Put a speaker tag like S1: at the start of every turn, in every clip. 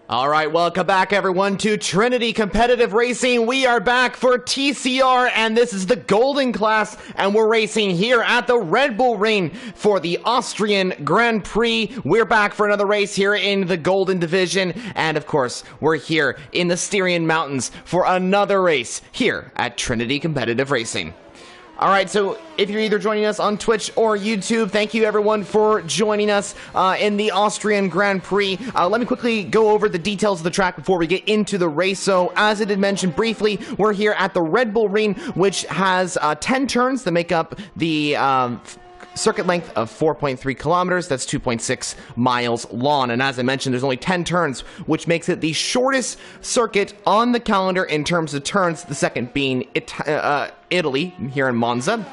S1: All right, welcome back everyone to Trinity Competitive Racing. We are back for TCR, and this is the golden class, and we're racing here at the Red Bull Ring for the Austrian Grand Prix. We're back for another race here in the golden division, and of course, we're here in the Styrian Mountains for another race here at Trinity Competitive Racing. All right, so if you're either joining us on Twitch or YouTube, thank you everyone for joining us in the Austrian Grand Prix. Let me quickly go over the details of the track before we get into the race. So, as I did mention briefly, we're here at the Red Bull Ring, which has 10 turns that make up the circuit length of 4.3 kilometers. That's 2.6 miles long. And as I mentioned, there's only 10 turns, which makes it the shortest circuit on the calendar in terms of turns, the second being Italy, here in Monza.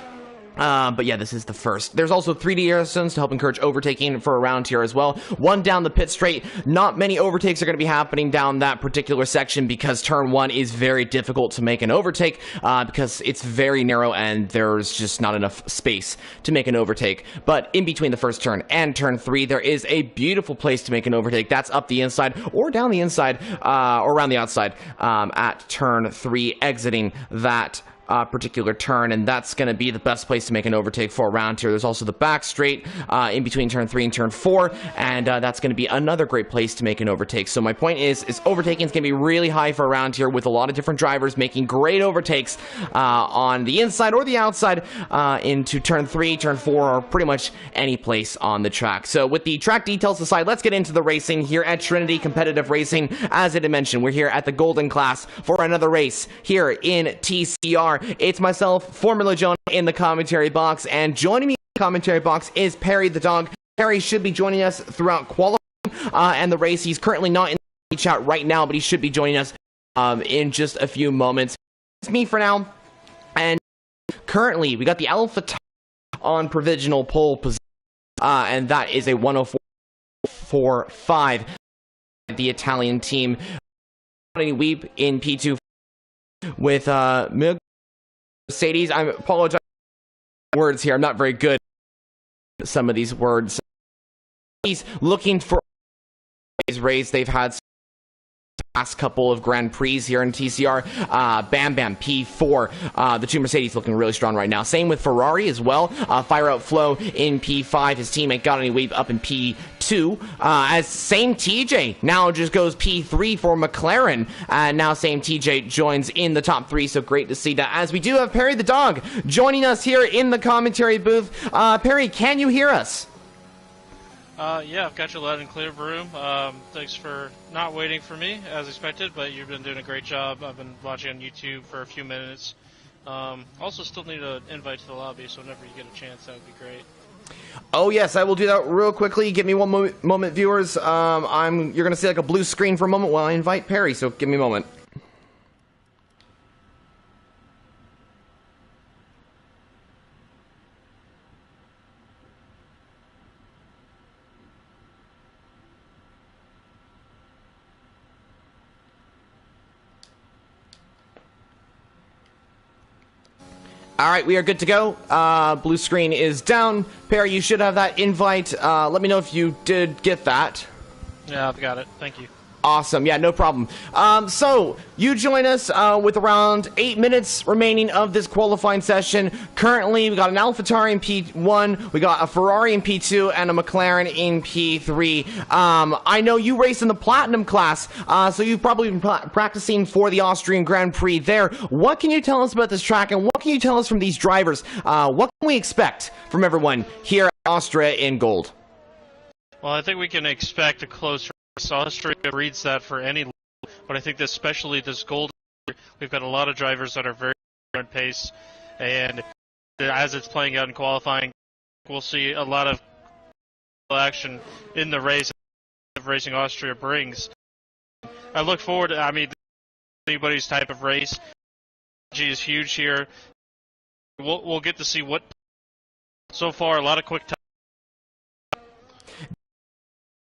S1: But yeah, this is the first. There's also 3D air zones to help encourage overtaking for around here as well. One down the pit straight. Not many overtakes are going to be happening down that particular section because turn one is very difficult to make an overtake because it's very narrow and there's just not enough space to make an overtake. But in between the first turn and turn three, there is a beautiful place to make an overtake. That's up the inside or down the inside or around the outside at turn three, exiting that particular turn, and that's going to be the best place to make an overtake for around here. There's also the back straight in between turn 3 and turn 4, and that's going to be another great place to make an overtake. So my point is overtaking is going to be really high for around here with a lot of different drivers making great overtakes on the inside or the outside into turn 3, turn 4, or pretty much any place on the track. So with the track details aside, let's get into the racing here at Trinity Competitive Racing. As I did mention, we're here at the Golden Class for another race here in TCR. It's myself, Formula Jonah, in the commentary box, and joining me in the commentary box is Perry the dog. Perry should be joining us throughout qualifying and the race. He's currently not in the chat right now, but he should be joining us in just a few moments. It's me for now, and currently we got the Alpha on provisional pole position, and that is a 104.45. The Italian team, Weep in P2 with Mercedes. I apologize for words here. I'm not very good at some of these words. He's looking for his race. They've had last couple of Grand Prix here in TCR. Bam Bam P4. The two Mercedes looking really strong right now. Same with Ferrari as well. Fire Out Flow in P5. His teammate got any weave up in P2. As same TJ now just goes P3 for McLaren. Now same TJ joins in the top 3. So great to see that. As we do have Perry the dog joining us here in the commentary booth. Perry, can you hear us?
S2: Yeah, I've got you loud and clear, Broom. Thanks for not waiting for me, as expected, but you've been doing a great job. I've been watching on YouTube for a few minutes. Also, still need an invite to the lobby, so whenever you get a chance, that would be great.
S1: Oh, yes, I will do that real quickly. Give me one moment, viewers. You're going to see like a blue screen for a moment while I invite Perry, so give me a moment. All right, we are good to go. Blue screen is down. Perry, you should have that invite. Let me know if you did get that.
S2: Yeah, I've got it. Thank you.
S1: Awesome. Yeah, no problem. So, you join us with around 8 minutes remaining of this qualifying session. Currently, we got an AlphaTauri in P1, we got a Ferrari in P2, and a McLaren in P3. I know you race in the Platinum class, so you've probably been practicing for the Austrian Grand Prix there. What can you tell us about this track, and what can you tell us from these drivers? What can we expect from everyone here at Austria in gold?
S2: Well, I think we can expect a close race. Austria reads that for any level, but I think that especially this gold, we've got a lot of drivers that are very on pace, and as it's playing out in qualifying, we'll see a lot of action in the race Racing Austria brings. I look forward to, anybody's type of race. G is huge here. We'll get to see what, so far, a lot of quick time.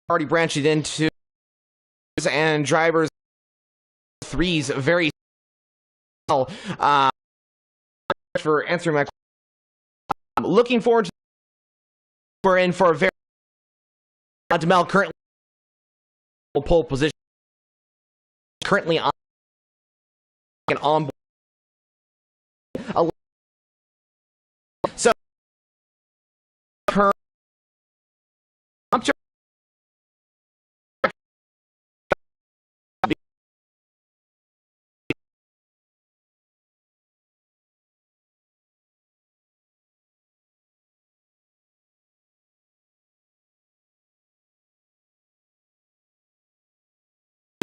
S1: Already branched into and drivers threes very well. For answering my question. Looking forward to we're in for a very Demel currently pole position currently on board. So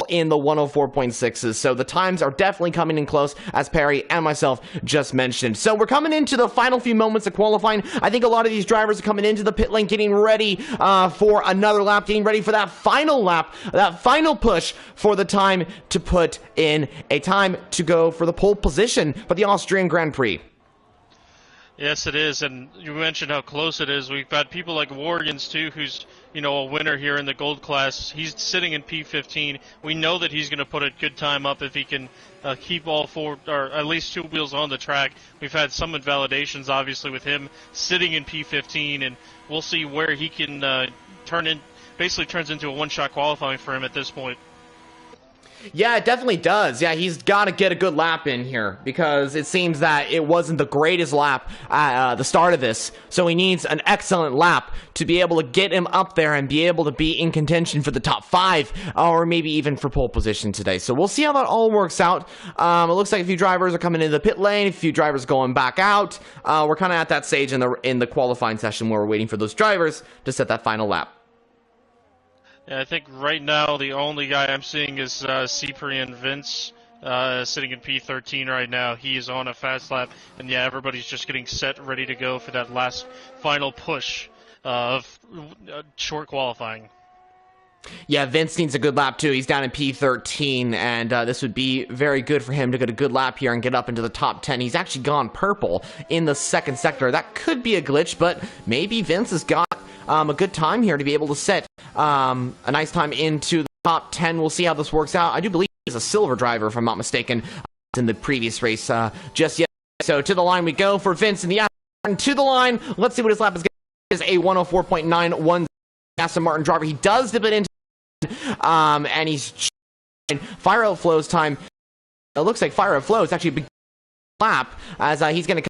S1: in the 104.6s, so the times are definitely coming in close, as Perry and myself just mentioned. So we're coming into the final few moments of qualifying. I think a lot of these drivers are coming into the pit lane getting ready for another lap, getting ready for that final lap, that final push for the time to put in a time to go for the pole position for the Austrian Grand Prix.
S2: Yes, it is, and you mentioned how close it is. We've got people like Warriors, too, who's, you know, a winner here in the gold class. He's sitting in P15. We know that he's going to put a good time up if he can keep all four, or at least two wheels on the track. We've had some invalidations, obviously, with him sitting in P15, and we'll see where he can basically turns into a one-shot qualifying for him at this point.
S1: Yeah, it definitely does. Yeah, he's got to get a good lap in here because it seems that it wasn't the greatest lap at the start of this. So he needs an excellent lap to be able to get him up there and be able to be in contention for the top 5 or maybe even for pole position today. So we'll see how that all works out. It looks like a few drivers are coming into the pit lane, a few drivers going back out. We're kind of at that stage in the qualifying session where we're waiting for those drivers to set that final lap.
S2: Yeah, I think right now the only guy I'm seeing is Cyprian Vince, sitting in P13 right now. He is on a fast lap, and yeah, everybody's just getting set, ready to go for that last final push of short qualifying.
S1: Yeah, Vince needs a good lap too. He's down in P13, and this would be very good for him to get a good lap here and get up into the top 10. He's actually gone purple in the second sector. That could be a glitch, but maybe Vince has got a good time here to be able to set a nice time into the top 10. We'll see how this works out. I do believe he's a silver driver, if I'm not mistaken, in the previous race just yet. So to the line we go for Vince in the Aston to the line. Let's see what his lap is. Is a 104.91 Aston Martin driver. He does dip it into and he's fire outflows time. It looks like fire outflow is actually a big lap as he's going to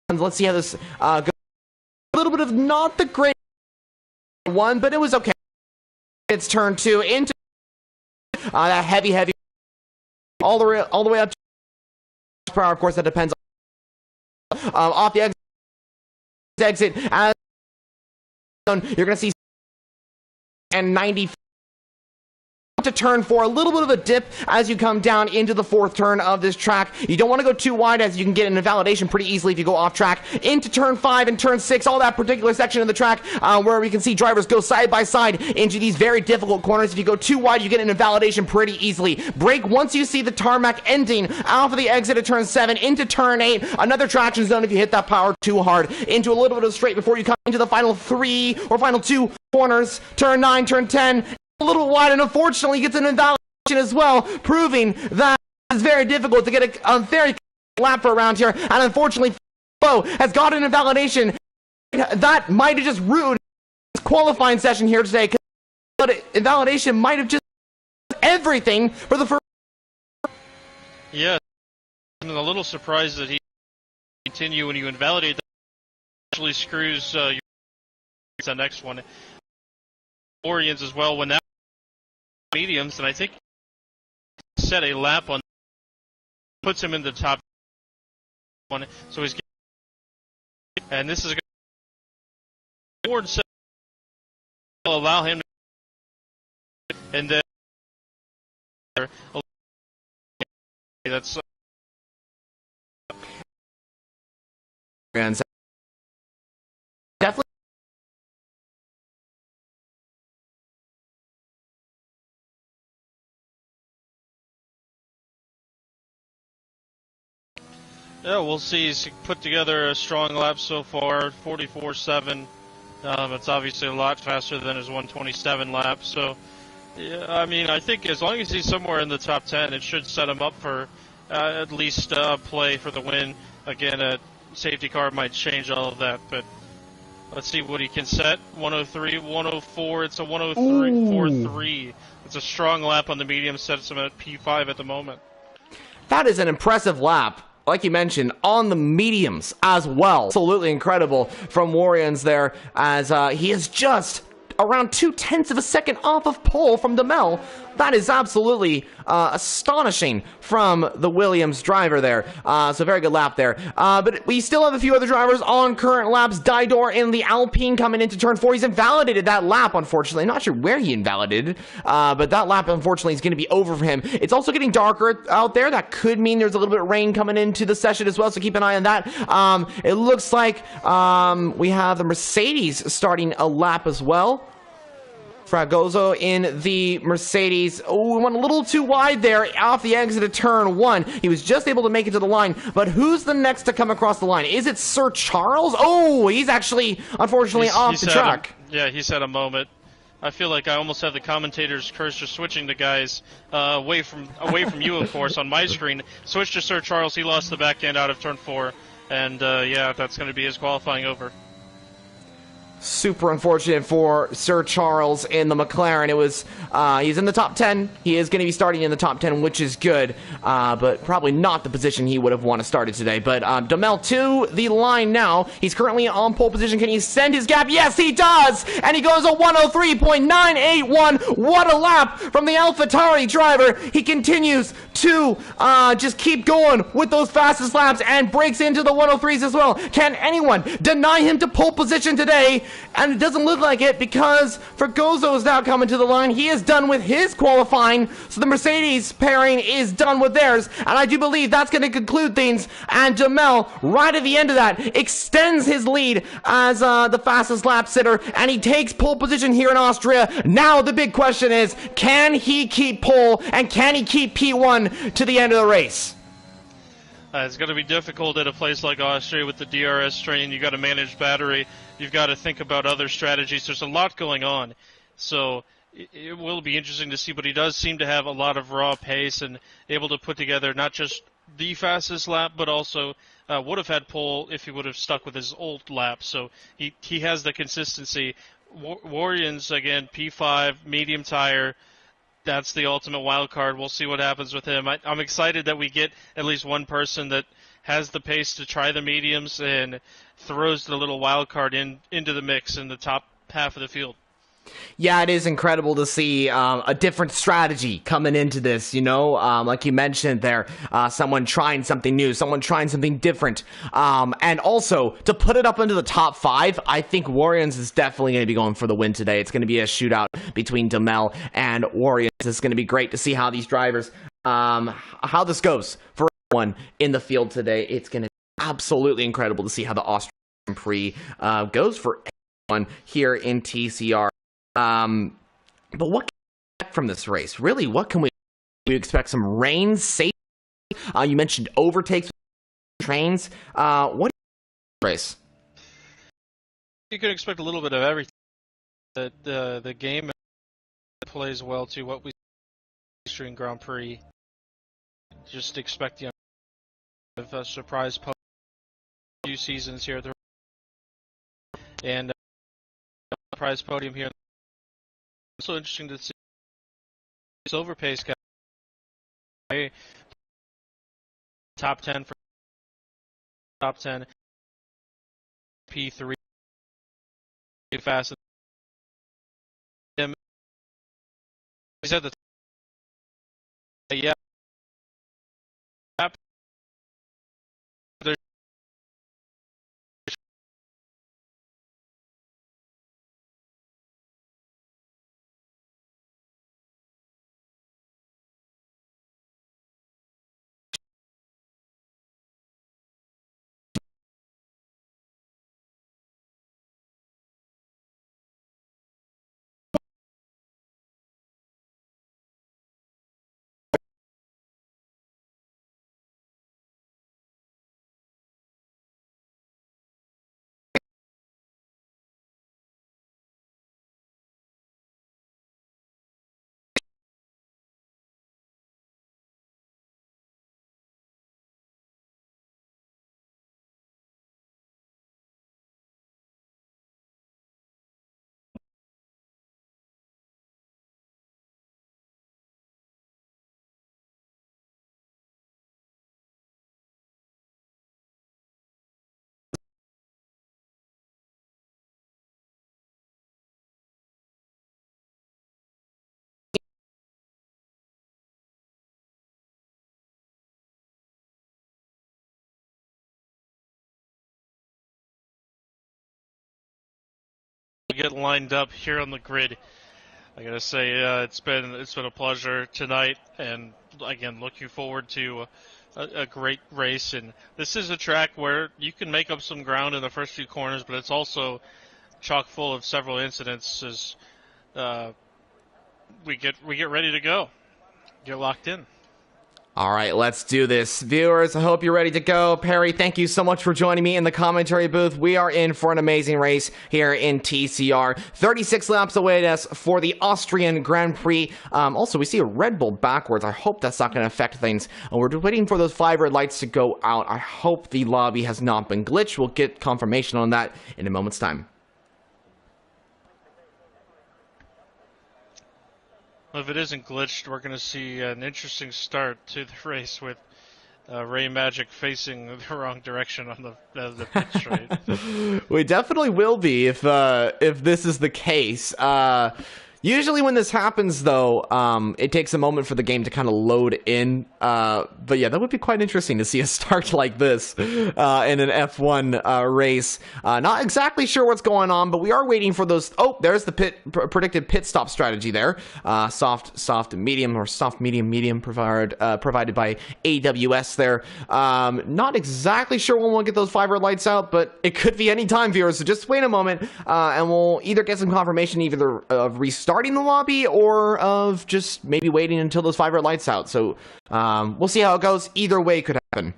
S1: come. Let's see how this goes. A little bit of not the great one, but it was okay. It's turn 2 into that heavy all the way up to power. Of course, that depends off the exit. As you're going to see and 90 to turn 4, a little bit of a dip as you come down into the 4th turn of this track. You don't want to go too wide as you can get an invalidation pretty easily if you go off track. Into turn 5 and turn 6, all that particular section of the track where we can see drivers go side by side into these very difficult corners. If you go too wide, you get an invalidation pretty easily. Brake once you see the tarmac ending off of the exit of turn 7 into turn 8. Another traction zone if you hit that power too hard. Into a little bit of straight before you come into the final 3 or final 2 corners. Turn 9, turn 10. A little wide, and unfortunately gets an invalidation as well, proving that it's very difficult to get a very lap around here, and unfortunately Bo has got an invalidation that might have just ruined his qualifying session here today, but invalidation might have just everything for the first.
S2: Yeah, I'm a little surprised that he continue when you invalidate that actually screws the next one. Orients as well when that mediums, and I think set a lap on puts him in the top one, so he's getting, and this is a good set will allow him to, and then that's
S1: definitely.
S2: Yeah, we'll see. He's put together a strong lap so far, 44.7. It's obviously a lot faster than his 127 lap. So, yeah, I mean, I think as long as he's somewhere in the top 10, it should set him up for at least play for the win. Again, a safety car might change all of that, but Let's see what he can set. 103, 104. It's a 103.43. It's a strong lap on the medium. Sets him at P5 at the moment.
S1: That is an impressive lap, like you mentioned, on the mediums as well. Absolutely incredible from Warriors there, as he is just around 0.2 of a second off of pole from Demel. That is absolutely astonishing from the Williams driver there. So very good lap there. But we still have a few other drivers on current laps. Didor in the Alpine coming into turn 4. He's invalidated that lap, unfortunately. I'm not sure where he invalidated, but that lap, unfortunately, is going to be over for him. It's also getting darker out there. That could mean there's a little bit of rain coming into the session as well, so keep an eye on that. It looks like we have the Mercedes starting a lap as well. Fragoso in the Mercedes. Oh, went a little too wide there off the exit of turn 1. He was just able to make it to the line, but who's the next to come across the line? Is it Sir Charles? Oh, he's actually, unfortunately, off the track.
S2: Yeah, he's had a moment. I feel like I almost have the commentator's cursor switching the guys away from you, of course, on my screen. Switch to Sir Charles. He lost the back end out of turn 4, and yeah, that's going to be his qualifying over.
S1: Super unfortunate for Sir Charles in the McLaren. It was, he's in the top 10. He is going to be starting in the top 10, which is good, but probably not the position he would have wanted started today. But Demel to the line now. He's currently on pole position. Can he send his gap? Yes, he does! And he goes a 103.981. What a lap from the AlphaTauri driver. He continues to just keep going with those fastest laps and breaks into the 103s as well. Can anyone deny him to pole position today? And it doesn't look like it, because Fragoso is now coming to the line. He is done with his qualifying, so the Mercedes pairing is done with theirs, and I do believe that's going to conclude things. And Demel, right at the end of that, extends his lead as the fastest lap sitter, and he takes pole position here in Austria. Now the big question is, can he keep pole, and can he keep P1 to the end of the race?
S2: It's going to be difficult at a place like Austria with the DRS train. You've got to manage battery. You've got to think about other strategies. There's a lot going on. So it will be interesting to see, but he does seem to have a lot of raw pace and able to put together not just the fastest lap, but also would have had pole if he would have stuck with his old lap. So he has the consistency. Warriors, again, P5, medium tire. That's the ultimate wild card. We'll see what happens with him. I'm excited that we get at least one person that has the pace to try the mediums and throws the little wild card into the mix in the top half of the field.
S1: Yeah, it is incredible to see a different strategy coming into this, you know, like you mentioned there, someone trying something new, someone trying something different, and also to put it up into the top 5. I think Warriors is definitely going to be going for the win today. It's going to be a shootout between Demel and Warriors. It's going to be great to see how these drivers, how this goes for everyone in the field today. It's going to be absolutely incredible to see how the Austrian Grand Prix goes for everyone here in TCR. But what can we expect from this race? Really, what can we expect? Some rain, safety? You mentioned overtakes, trains. What race?
S2: You could expect a little bit of everything. The game plays well to what we see Austrian Grand Prix. Just expect a surprise post few seasons here, and surprise podium here. Also interesting to see this overpace guy. Top 10 for top 10. P3 fast. He's at the yeah. get lined up here on the grid. I gotta say, it's been a pleasure tonight, and again, looking forward to a great race. And this is a track where you can make up some ground in the first few corners, but it's also chock full of several incidents as we get ready to go, get locked in.
S1: All right, let's do this. Viewers, I hope you're ready to go. Perry, thank you so much for joining me in the commentary booth. We are in for an amazing race here in TCR. 36 laps await us for the Austrian Grand Prix. Also, we see a Red Bull backwards. I hope that's not going to affect things. We're waiting for those 5 red lights to go out. I hope the lobby has not been glitched. We'll get confirmation on that in a moment's time.
S2: If it isn't glitched, we're going to see an interesting start to the race with Ray Magic facing the wrong direction on the pit straight.
S1: We definitely will be if this is the case. Usually when this happens, though, it takes a moment for the game to kind of load in. But yeah, that would be quite interesting to see a start like this in an F1 race. Not exactly sure what's going on, but we are waiting for those. Oh, there's the predicted pit stop strategy there. Soft, medium, or soft, medium provided by AWS there. Not exactly sure when we'll get those 5 red lights out, but it could be any time, viewers. So just wait a moment, and we'll either get some confirmation either of restarting the lobby or of just maybe waiting until those 5 red lights out. So we'll see how it goes. Either way could happen.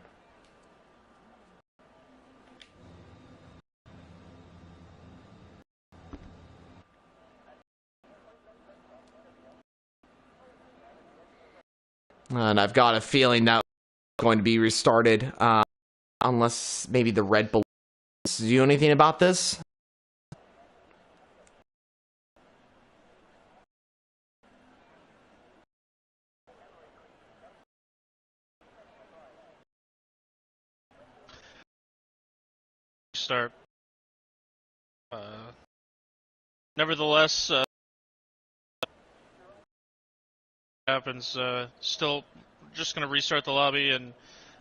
S1: And I've got a feeling that it's going to be restarted, unless maybe the Red Bull. Do you know anything about this?
S2: Start. Nevertheless, happens. Still, just going to restart the lobby, and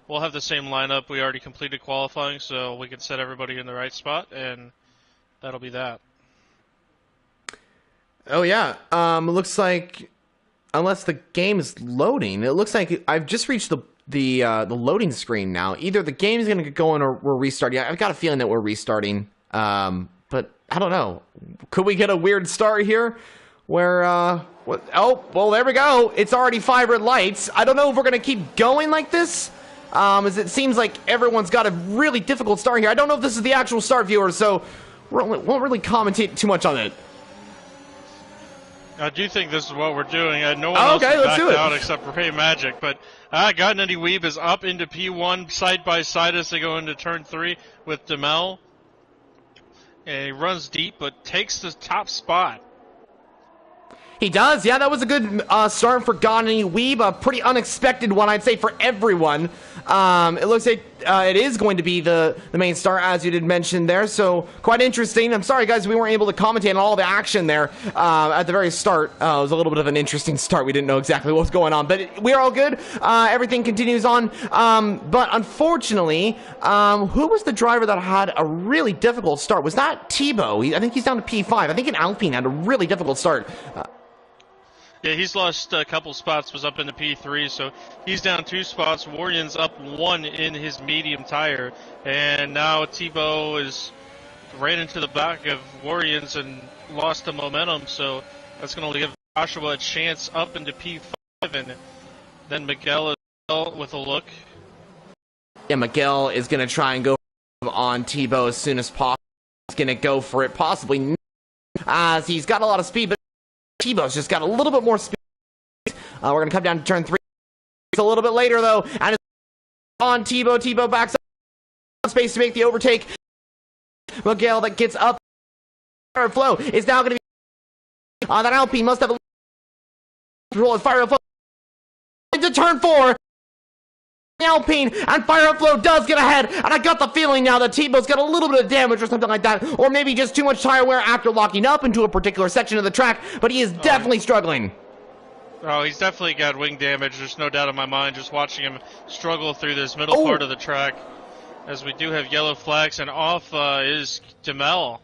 S2: we'll have the same lineup. We already completed qualifying, so we can set everybody in the right spot, and that'll be that.
S1: Oh yeah. It looks like, unless the game is loading, it looks like I've just reached the loading screen now. Either the game's going to get going or we're restarting. I've got a feeling that we're restarting. But I don't know. Could we get a weird start here where oh, well, there we go. It's already 5 red lights. I don't know if we're going to keep going like this. As it seems like everyone's got a really difficult start here. I don't know if this is the actual start, viewers, so we won't really commentate too much on it.
S2: I do think this is what we're doing. No one else is backed out except for Ray Magic. But Godnutty Weeb is up into P1 side by side as they go into turn 3 with Demel. And he runs deep but takes the top spot.
S1: He does, yeah, that was a good start for Godnutty Weeb, a pretty unexpected one, I'd say, for everyone. It looks like it is going to be the main start, as you did mention there, so quite interesting. I'm sorry, guys, we weren't able to commentate on all the action there at the very start. It was a little bit of an interesting start. We didn't know exactly what was going on, but we're all good. Everything continues on, but unfortunately, who was the driver that had a really difficult start? Was that Tebow? I think he's down to P5. I think an Alpine had a really difficult start.
S2: Yeah, he's lost a couple spots, was up into P3, so he's down 2 spots. Warrian's up 1 in his medium tire, and now Tebow is right into the back of Warrian's and lost the momentum, so that's going to give Joshua a chance up into P5, and then Miguel as well with a look.
S1: Yeah, Miguel is going to try and go on Tebow as soon as possible. He's going to go for it, possibly, as he's got a lot of speed, but Tebow's just got a little bit more speed. We're going to come down to turn 3. It's a little bit later, though. And it's on Tebow. Tebow backs up space to make the overtake. Miguel that gets up. Fire Flow is now going to be... that Alpine must have a control of Fire Flow. Into turn 4. Alpine, and Fire Flow does get ahead, and I got the feeling now that Tebow's got a little bit of damage or something like that, or maybe just too much tire wear after locking up into a particular section of the track, but he is definitely struggling.
S2: Oh, he's definitely got wing damage, there's no doubt in my mind, just watching him struggle through this middle part of the track, as we do have yellow flags, and off is Demel.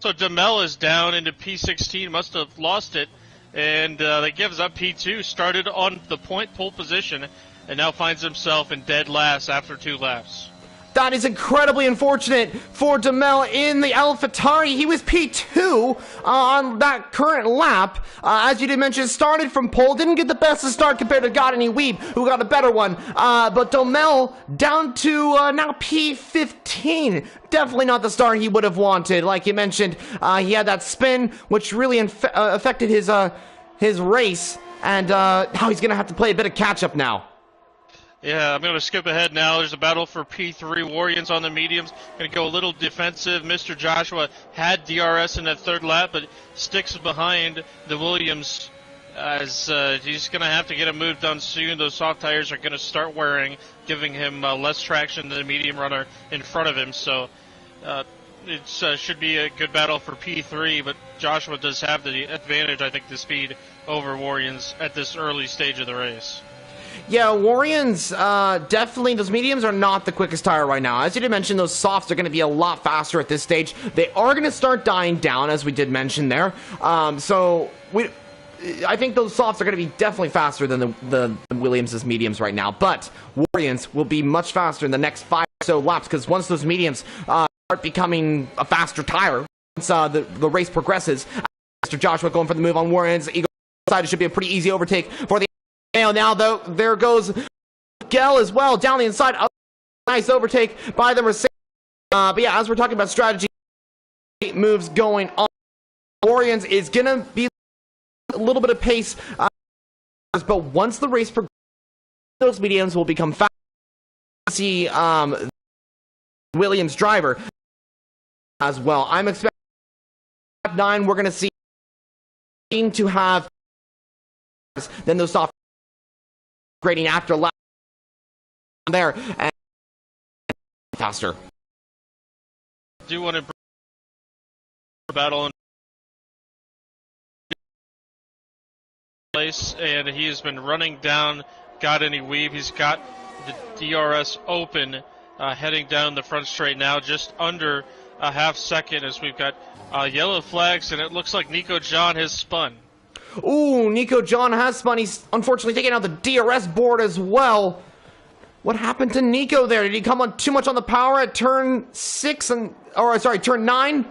S2: So Demel is down into P16, must have lost it, and that gives up P2. Started on the point pole position, and now finds himself in dead last after 2 laps.
S1: That is incredibly unfortunate for Demel in the AlphaTauri. He was P2 on that current lap. As you did mention, started from pole, didn't get the best of start compared to Godini Weeb, who got a better one. But Demel down to now P15. Definitely not the start he would have wanted. Like you mentioned, he had that spin, which really affected his race. And now he's going to have to play a bit of catch-up now.
S2: Yeah, I'm going to skip ahead now. There's a battle for P3. Warriors on the mediums. Going to go a little defensive. Mr. Joshua had DRS in that 3rd lap, but sticks behind the Williams as he's going to have to get a move done soon. Those soft tires are going to start wearing, giving him less traction than the medium runner in front of him. So it should be a good battle for P3, but Joshua does have the advantage, I think, the speed over Warriors at this early stage of the race.
S1: Yeah, Warriors, definitely, those mediums are not the quickest tire right now. As you did mention, those softs are going to be a lot faster at this stage. They are going to start dying down, as we did mention there. I think those softs are going to be definitely faster than the Williams' mediums right now. But Warriors will be much faster in the next 5 or so laps, because once those mediums start becoming a faster tire, once the race progresses, Mr. Joshua going for the move on Warriors. Eagle side, it should be a pretty easy overtake for the now, though, there goes Gell as well down the inside. Oh, nice overtake by the Mercedes. But yeah, as we're talking about strategy moves going on, Warriors is going to be a little bit of pace. But once the race progresses, those mediums will become fast. See Williams driver as well. I'm expecting 9. We're going to see to have then those soft grading after lap there and faster.
S2: Do you want to battle in place, and he has been running down Godini Weeb. He's got the DRS open, heading down the front straight now, just under a half second as we've got yellow flags, and it looks like Nico John has spun.
S1: Ooh, Nico John has spun. He's unfortunately taking out the DRS board as well. What happened to Nico there? Did he come on too much on the power at turn 6 turn 9?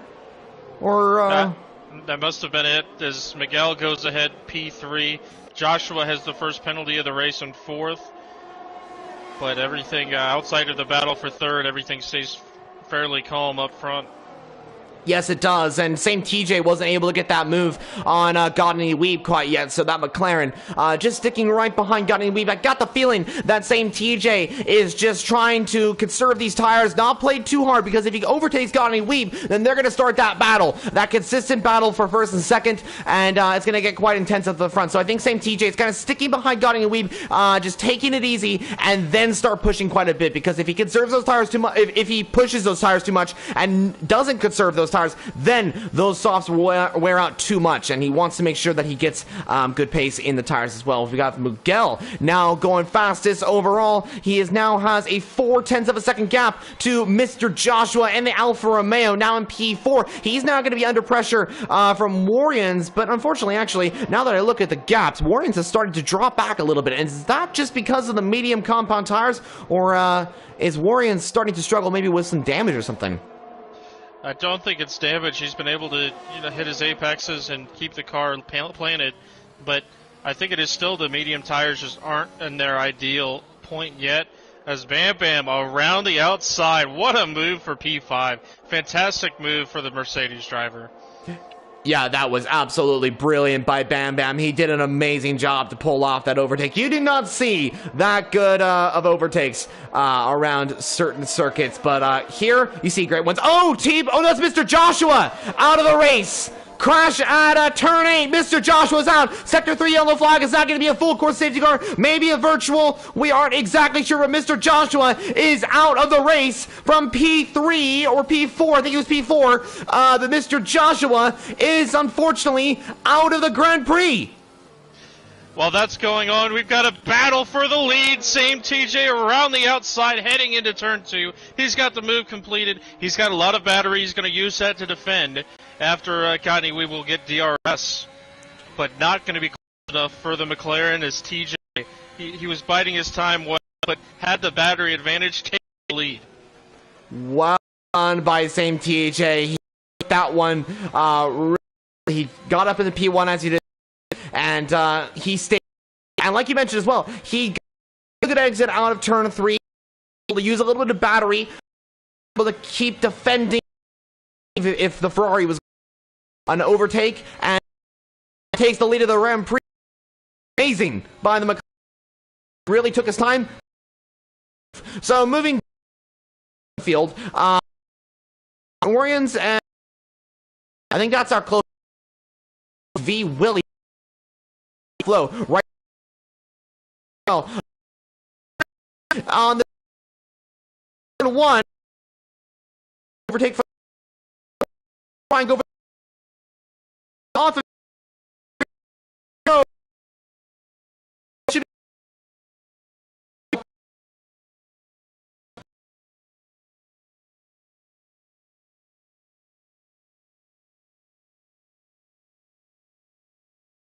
S1: Or
S2: that must have been it, as Miguel goes ahead P3. Joshua has the first penalty of the race in 4th. But everything outside of the battle for 3rd, everything stays fairly calm up front.
S1: Yes, it does, and same TJ wasn't able to get that move on Godini Weeb quite yet, so that McLaren just sticking right behind Godini Weeb. I got the feeling that same TJ is just trying to conserve these tires, not play too hard, because if he overtakes Godini Weeb, then they're going to start that battle, that consistent battle for 1st and 2nd, and it's going to get quite intense at the front. So I think same TJ is kind of sticking behind Godini Weeb, just taking it easy, and then start pushing quite a bit, because if he conserves those tires too much, if he pushes those tires too much, and doesn't conserve those tires, then those softs will wear out too much, and he wants to make sure that he gets good pace in the tires as well. We got Miguel now going fastest overall. He now has a 0.4 of a second gap to Mr. Joshua and the Alfa Romeo, now in P4. He's now going to be under pressure from Warriors, but unfortunately, actually, now that I look at the gaps, Warriors has started to drop back a little bit. And is that just because of the medium compound tires, or is Warriors starting to struggle maybe with some damage or something?
S2: I don't think it's damage. He's been able to hit his apexes and keep the car planted, but I think it is still the medium tires just aren't in their ideal point yet. As Bam Bam around the outside, what a move for P5. Fantastic move for the Mercedes driver.
S1: Yeah, that was absolutely brilliant by Bam Bam. He did an amazing job to pull off that overtake. You did not see that good of overtakes around certain circuits, but here you see great ones. Oh, that's Mr. Joshua out of the race. Crash at turn 8. Mr. Joshua's out. Sector 3 yellow flag. Is that going to be a full course safety car? Maybe a virtual. We aren't exactly sure, but Mr. Joshua is out of the race from P3 or P4. I think it was P4. But Mr. Joshua is unfortunately out of the Grand Prix.
S2: While that's going on, we've got a battle for the lead. Same TJ around the outside heading into turn 2. He's got the move completed. He's got a lot of battery. He's going to use that to defend. after Courtney, we will get DRS, but not going to be close enough for the McLaren as TJ. He was biding his time well, but had the battery advantage, taking the lead.
S1: Well done by same THA. He took that one. He got up in the P1 as he did, and he stayed. And like you mentioned as well, he got a good exit out of turn 3, able to use a little bit of battery, able to keep defending if the Ferrari was an overtake, and takes the lead of the Grand Prix. Amazing by the McLaren. Really took his time. So moving field, Orions, and I think that's our close. V Willie flow right now on the one overtake for try and go off of go.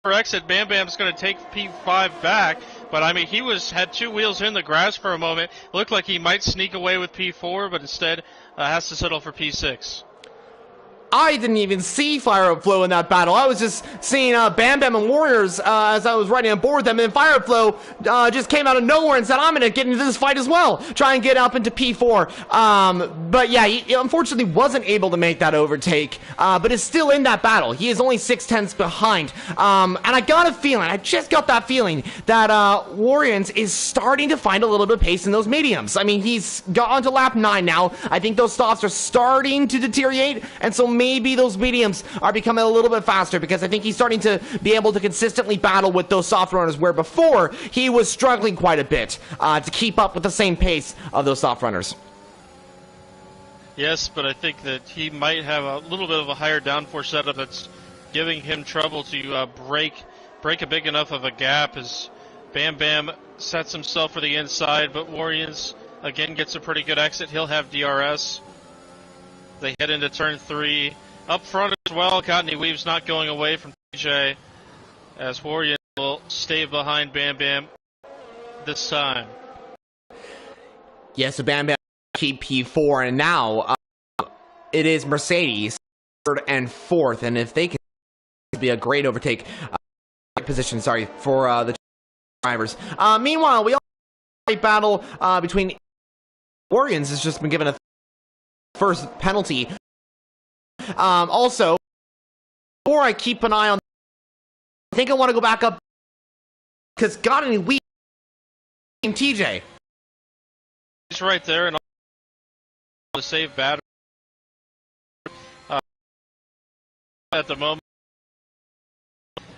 S2: Exit, Bam Bam's going to take P5 back, but I mean, he had 2 wheels in the grass for a moment. Looked like he might sneak away with P4, but instead has to settle for P6.
S1: I didn't even see Fire Up Flow in that battle. I was just seeing Bam Bam and Warriors as I was riding on board with them, and Fire Up Flow just came out of nowhere and said, I'm going to get into this fight as well, try and get up into P4. But yeah, he unfortunately wasn't able to make that overtake, but is still in that battle. He is only 6/10 behind. And I got a feeling, I just got that feeling, that Warriors is starting to find a little bit of pace in those mediums. I mean, he's got onto lap 9 now. I think those stops are starting to deteriorate, and so maybe those mediums are becoming a little bit faster, because I think he's starting to be able to consistently battle with those soft runners, where before he was struggling quite a bit to keep up with the same pace of those soft runners.
S2: Yes, but I think that he might have a little bit of a higher downforce setup that's giving him trouble to break a big enough of a gap as Bam Bam sets himself for the inside, but Warriors again gets a pretty good exit. He'll have DRS. They head into turn 3. Up front as well, Courtney Weave's not going away from TJ, as Warriors will stay behind Bam Bam this time.
S1: Yeah, so Bam Bam keep P4, and now it is Mercedes 3rd and 4th, and if they can be a great overtake position, for the drivers. Meanwhile, we all battle between Warriors has just been given a first penalty. Also, before I keep an eye on, I think I want to go back up, because got any weak TJ.
S2: He's right there, and to save battery at the moment,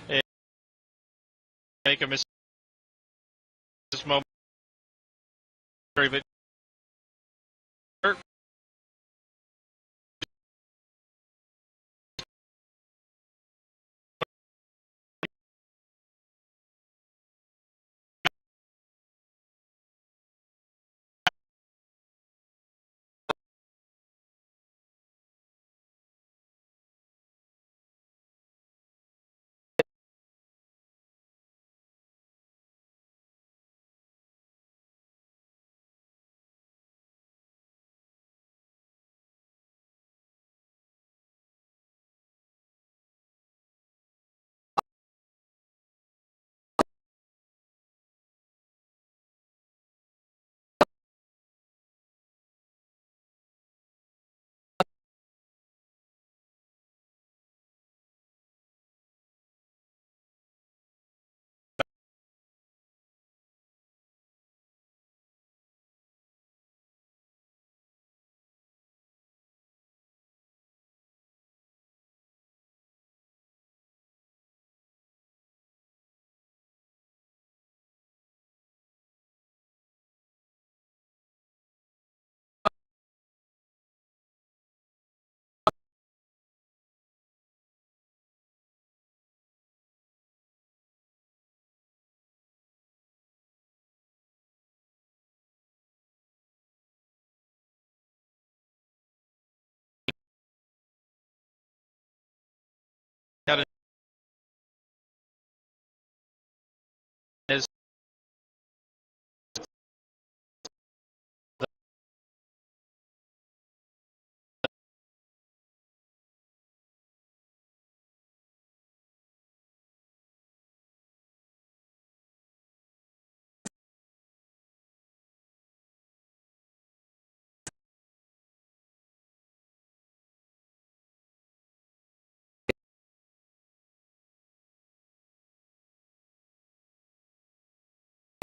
S2: and make a mistake this moment, but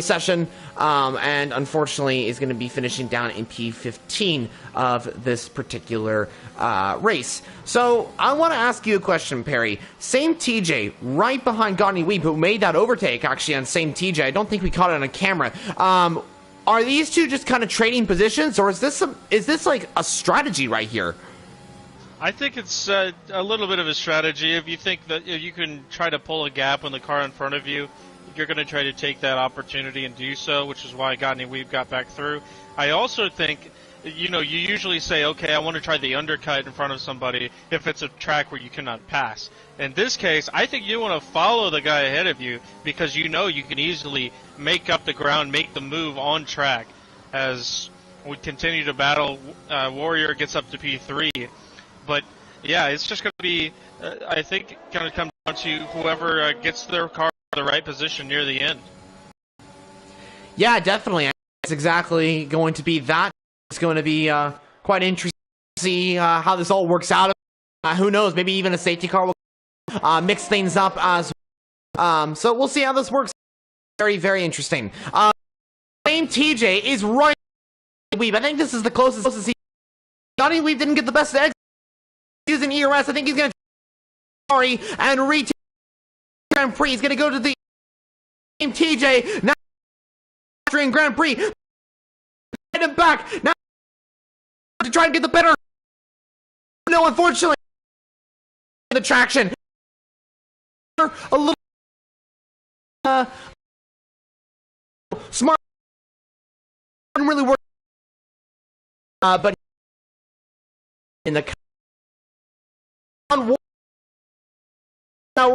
S1: session, and unfortunately is going to be finishing down in P15 of this particular race. So I want to ask you a question, Perry. Same TJ, right behind Godney Weeb, who made that overtake actually on Same TJ. I don't think we caught it on camera. Are these two just kind of trading positions, or is this like a strategy right here?
S2: I think it's a little bit of a strategy. If you think that if you can try to pull a gap on the car in front of you, you're going to try to take that opportunity and do so, which is why Godney Weeb got back through. I also think, you know, you usually say, okay, I want to try the undercut in front of somebody if it's a track where you cannot pass. In this case, I think you want to follow the guy ahead of you because you know you can easily make up the ground, make the move on track. As we continue to battle, Warrior gets up to P3. But, yeah, it's just going to be, I think, going to come down to whoever gets their car in the right position near the end.
S1: Yeah, definitely. It's exactly going to be that. It's going to be quite interesting to see how this all works out. Who knows, maybe even a safety car will mix things up as so we'll see how this works. Very, very interesting. Same TJ is right. Weeb. I think this is the closest he. Godney Weeb didn't get the best exit using ERS. I think he's going to sorry and retake Grand Prix. He's going to go to the Same TJ now. Austrian Grand Prix. Get him back now to try and get the better. No, unfortunately, the traction. A little smart, didn't really work, but in the now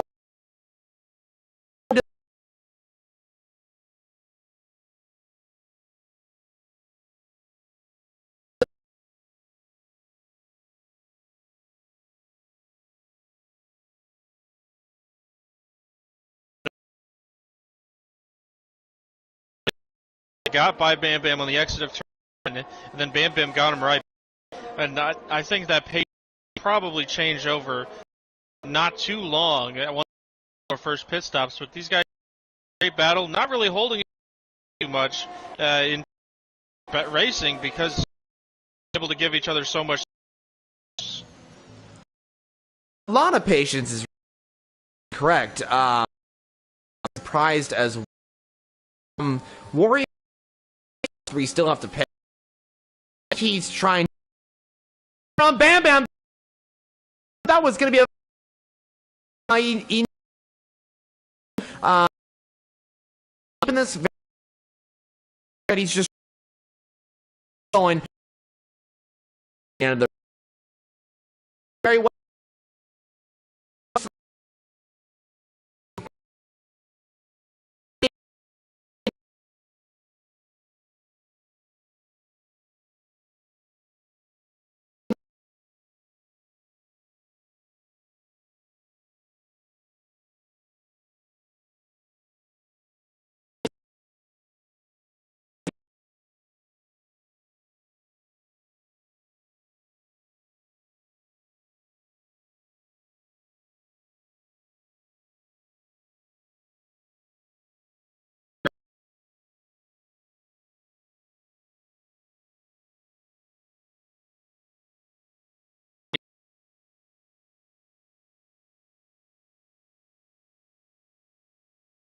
S2: Got by Bam Bam on the exit of turn, and then Bam Bam got him right. And I think that pace probably changed over not too long at one of our first pit stops. But these guys, great battle, not really holding too much in racing because they're able to give each other so much.
S1: a lot of patience is correct. Surprised as Warrior, we still have to pay. He's trying from Bam Bam. That was going to be a in this. He's just going and the very well.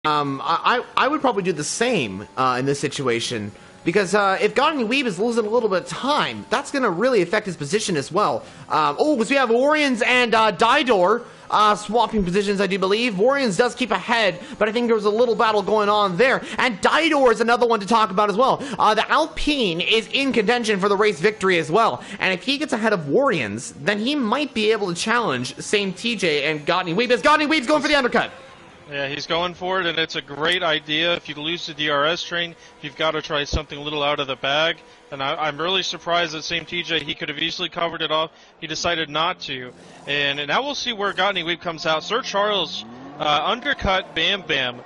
S1: I would probably do the same in this situation because if Godney Weeb is losing a little bit of time, that's going to really affect his position as well. Because we have Orions and Didor swapping positions, I do believe. Warriors does keep ahead, but I think there was a little battle going on there. And Didor is another one to talk about as well. The Alpine is in contention for the race victory as well. And if he gets ahead of Warriors, then he might be able to challenge Same TJ and Godney Weeb, as Godney Weeb's going for the undercut.
S2: Yeah, he's going for it, and it's a great idea. If you lose the DRS train, you've got to try something a little out of the bag. And I'm really surprised that Same TJ, he could have easily covered it off. He decided not to. And now we'll see where Godney Weeb comes out. Sir Charles undercut Bam Bam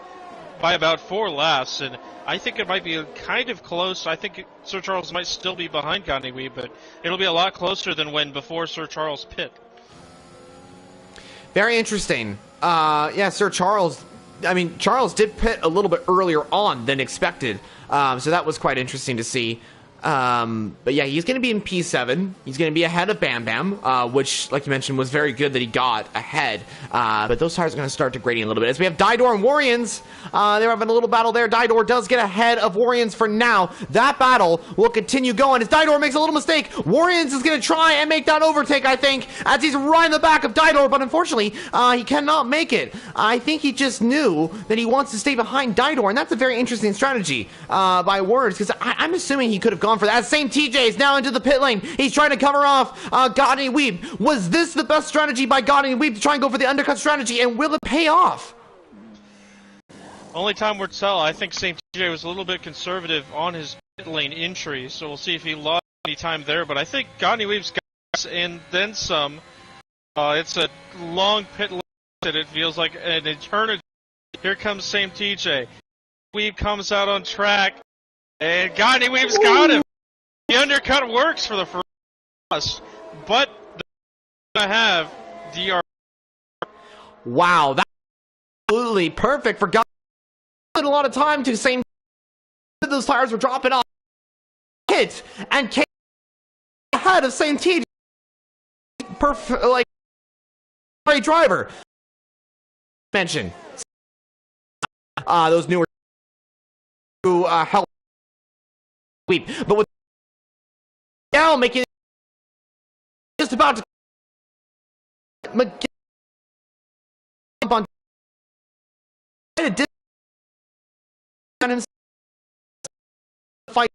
S2: by about 4 laps, and I think it might be kind of close. I think Sir Charles might still be behind Godney Weeb, but it'll be a lot closer than when before Sir Charles pit.
S1: Very interesting. Yeah, Sir Charles I mean, Charles did pit a little bit earlier on than expected, so that was quite interesting to see. But yeah, he's going to be in P7. He's going to be ahead of Bam Bam, which, like you mentioned, was very good that he got ahead. But those tires are going to start degrading a little bit. As we have Didor and Warriors, they're having a little battle there. Didor does get ahead of Warriors for now. That battle will continue going as Didor makes a little mistake. Warriors is going to try and make that overtake, I think, as he's right in the back of Didor, but unfortunately, he cannot make it. I think he just knew that he wants to stay behind Didor, and that's a very interesting strategy by Words, because I'm assuming he could have gone for that. Same TJ is now into the pit lane. He's trying to cover off Godny Weeb. Was this the best strategy by Godny Weeb to try and go for the undercut strategy, and will it pay off?
S2: Only time will tell. I think St. TJ was a little bit conservative on his pit lane entry, so we'll see if he lost any time there. But I think Godny Weeb's got us and then some. It's a long pit lane, and it feels like an eternity. Here comes St. TJ. Weeb comes out on track, and Godny Weeb's got him. The undercut works for the first, but they're going to have DR.
S1: Wow, that's absolutely perfect for God. A lot of time to same. Those tires were dropping off. Hit and came ahead of St. TJ. Perfect, like great driver. Mention those newer who help Weep, but with now making just about to jump on fight.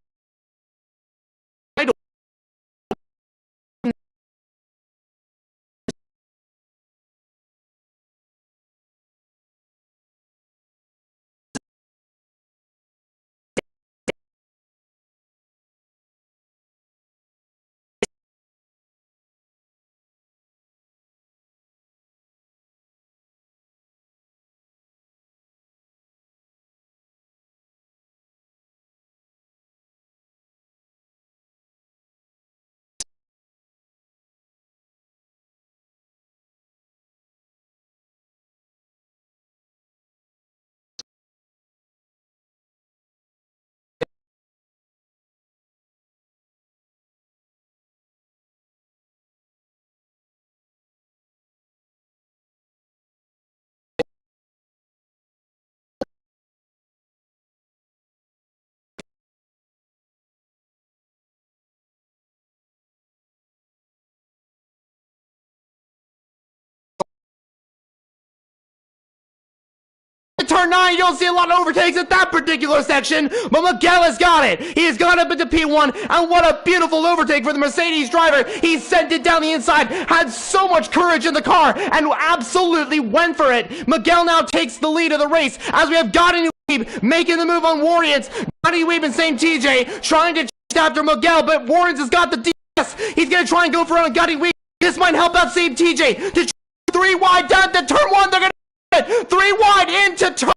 S1: Turn 9, you don't see a lot of overtakes at that particular section, but Miguel has got it. He has gone up into P1, and what a beautiful overtake for the Mercedes driver. He sent it down the inside, had so much courage in the car, and absolutely went for it. Miguel now takes the lead of the race, as we have Godny Weeb making the move on Warriors. Godny Weeb and St. TJ trying to chase after Miguel, but Warriors has got the DS. He's going to try and go for it on Godny Weeb. This might help out St. TJ to 3 wide down to turn 1. They're going to 3 wide into turn.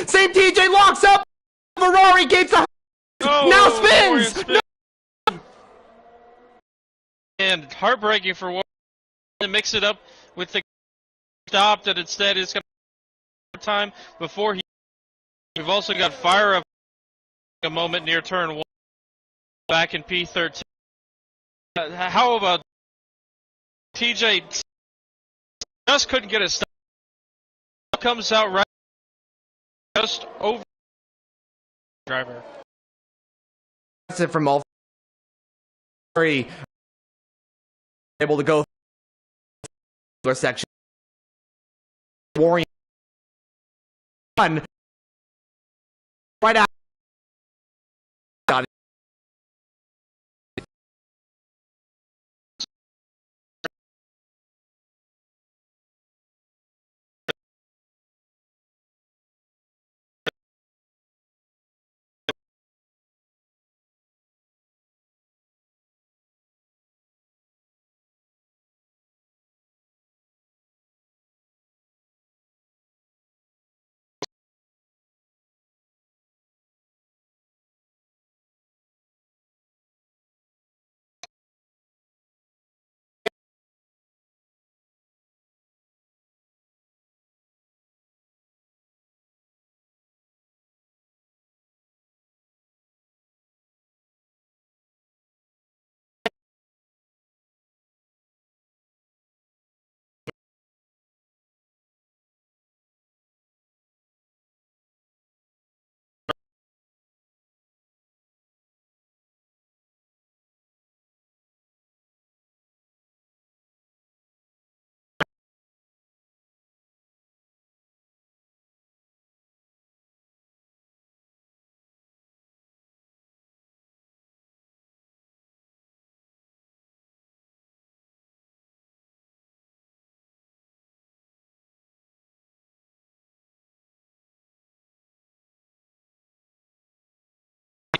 S1: Same TJ locks up. Ferrari gets a now spins. No.
S2: And heartbreaking for one to mix it up with the stop that instead is going to time before he. We've also got fire up a moment near turn 1 back in P13. How about TJ just couldn't get a stop. Comes out right just over driver.
S1: That's it from all very able to go section. Warrior one right out.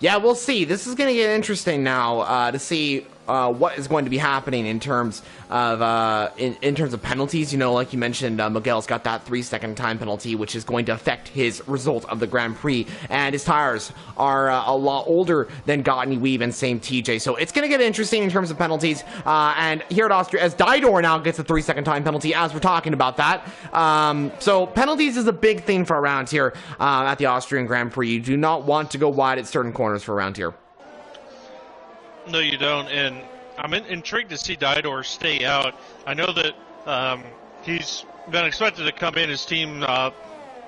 S1: Yeah, we'll see. This is going to get interesting now to see what is going to be happening in terms of in terms of penalties. You know, like you mentioned, Miguel's got that 3-second time penalty, which is going to affect his result of the Grand Prix. And his tires are a lot older than Gottney Weave and same TJ. So it's going to get interesting in terms of penalties. And here at Austria, as Didor now gets a 3-second time penalty, as we're talking about that. So penalties is a big thing for around here at the Austrian Grand Prix. You do not want to go wide at certain corners for around here.
S2: No, you don't, and I'm intrigued to see Didor stay out. I know that he's been expected to come in. His team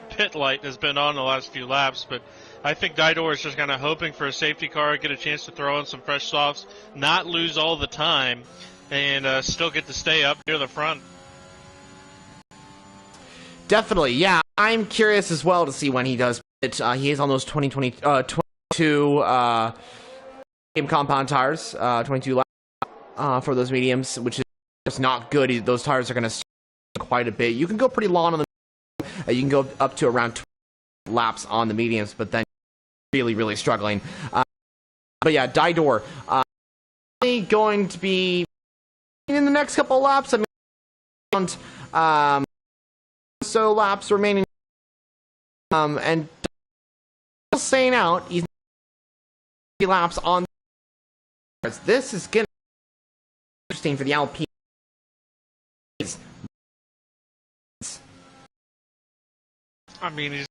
S2: pit light has been on the last few laps, but I think Didor is just kind of hoping for a safety car, get a chance to throw in some fresh softs, not lose all the time, and still get to stay up near the front.
S1: Definitely, yeah. I'm curious as well to see when he does pit. He is on those 22 game compound tires, 22 laps for those mediums, which is just not good. Those tires are going to quite a bit. You can go pretty long on the you can go up to around 20 laps on the mediums, but then really struggling. But yeah, Didor going to be in the next couple of laps. I mean, so laps remaining, and staying out. He's laps on. This is getting interesting for the Alpine.
S2: I mean, he's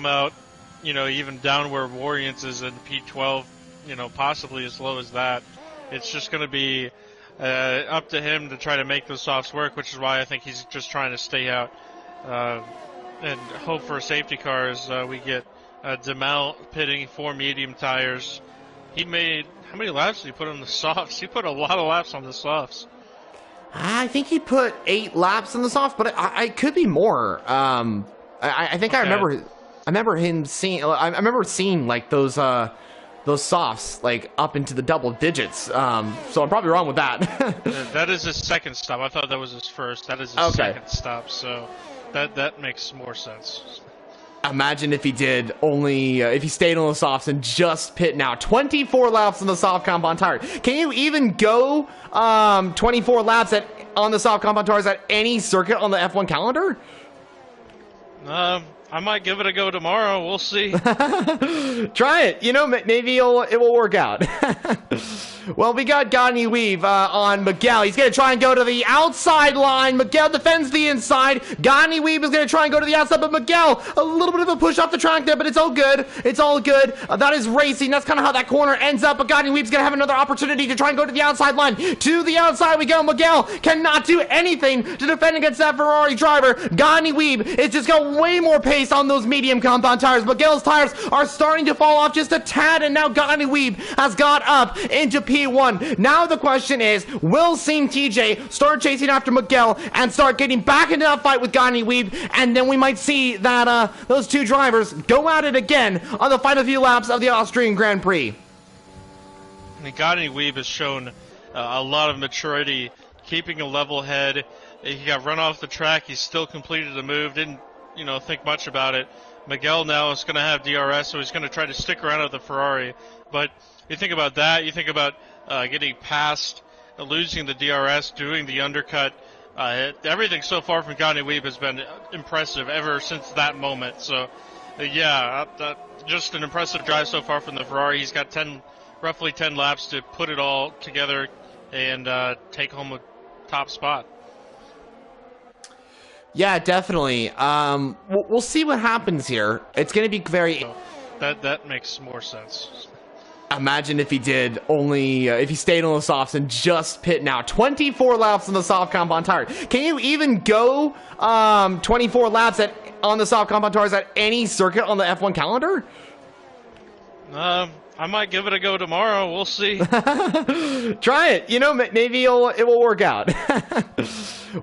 S2: out, you know, even down where Variance is in P12, you know, possibly as low as that. It's just going to be up to him to try to make those softs work, which is why I think he's just trying to stay out and hope for a safety car as we get Demel pitting 4 medium tires. He made, how many laps did he put on the softs? He put a lot of laps on the softs.
S1: I think he put 8 laps in the soft, but I could be more. I think okay. I remember him seeing. I remember seeing like those softs like up into the double digits. So I'm probably wrong with that.
S2: That is his second stop. I thought that was his first. That is his second stop. So that makes more sense.
S1: Imagine if he did only, if he stayed on the softs and just pit now. 24 laps on the soft compound tire. Can you even go 24 laps on the soft compound tires at any circuit on the F1 calendar?
S2: I might give it a go tomorrow. We'll see.
S1: Try it. You know, maybe it will work out. Well, we got Gottney Weave on Miguel. He's going to try and go to the outside line. Miguel defends the inside. Gottney Weave is going to try and go to the outside, but Miguel, a little bit of a push off the track there, but it's all good. It's all good. That is racing. That's kind of how that corner ends up, but Gottney Weave's going to have another opportunity to try and go to the outside line. To the outside we go. Miguel cannot do anything to defend against that Ferrari driver. Gottney Weave is just got way more pace on those medium compound tires. Miguel's tires are starting to fall off just a tad, and now Gottney Weave has got up into P1. Now the question is, will Team TJ start chasing after Miguel and start getting back into that fight with Gottney Weave, and then we might see that those two drivers go at it again on the final few laps of the Austrian Grand Prix.
S2: I mean, Gottney Weave has shown a lot of maturity, keeping a level head. He got run off the track. He still completed the move. Didn't, you know, think much about it. Miguel now is going to have DRS, so he's going to try to stick around with the Ferrari. But you think about that. You think about getting past, losing the DRS, doing the undercut. Everything so far from Gottney Weave has been impressive ever since that moment. So, yeah, just an impressive drive so far from the Ferrari. He's got roughly 10 laps to put it all together and take home a top spot.
S1: Yeah, definitely. We'll see what happens here. It's going to be very...
S2: That makes more sense.
S1: Imagine if he did only, if he stayed on the softs and just pit now. 24 laps on the soft compound tire. Can you even go 24 laps on the soft compound tires at any circuit on the F1 calendar?
S2: I might give it a go tomorrow. We'll see.
S1: Try it. You know, maybe it will work out.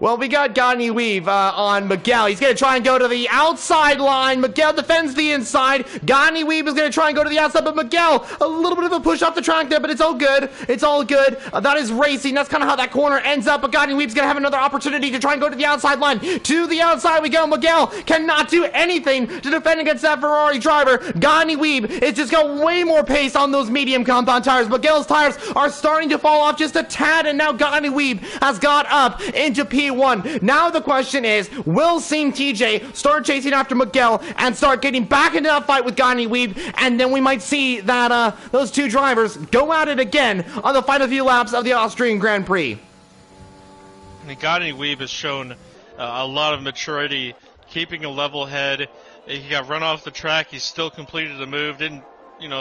S1: Well, we got Gagne Weave on Miguel. He's going to try and go to the outside line. Miguel defends the inside. Gagne Weave is going to try and go to the outside, but Miguel, a little bit of a push off the track there, but it's all good. It's all good. That is racing. That's kind of how that corner ends up, but Gagne Weave's going to have another opportunity to try and go to the outside line. To the outside we go. Miguel cannot do anything to defend against that Ferrari driver. Gagne Weave is just got way more pace on those medium compound tires. Miguel's tires are starting to fall off just a tad, and now Gagne Weave has got up into P1. Now the question is, will Team TJ start chasing after Miguel and start getting back into that fight with Gagne Weave, and then we might see that those two drivers go at it again on the final few laps of the Austrian Grand Prix.
S2: Gagne Weave has shown a lot of maturity, keeping a level head. He got run off the track. He still completed the move. Didn't,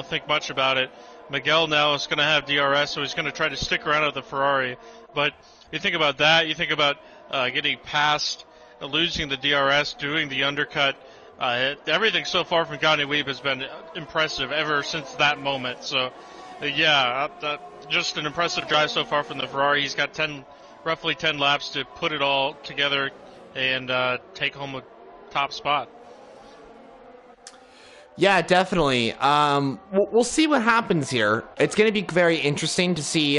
S2: think much about it. Miguel now is going to have DRS, so he's going to try to stick around with the Ferrari. But you think about that. You think about getting past, losing the DRS, doing the undercut. Everything so far from Gagne Weave has been impressive ever since that moment. So, just an impressive drive so far from the Ferrari. He's got roughly 10 laps to put it all together and take home a top spot.
S1: Yeah, definitely. We'll see what happens here. It's going to be very interesting to see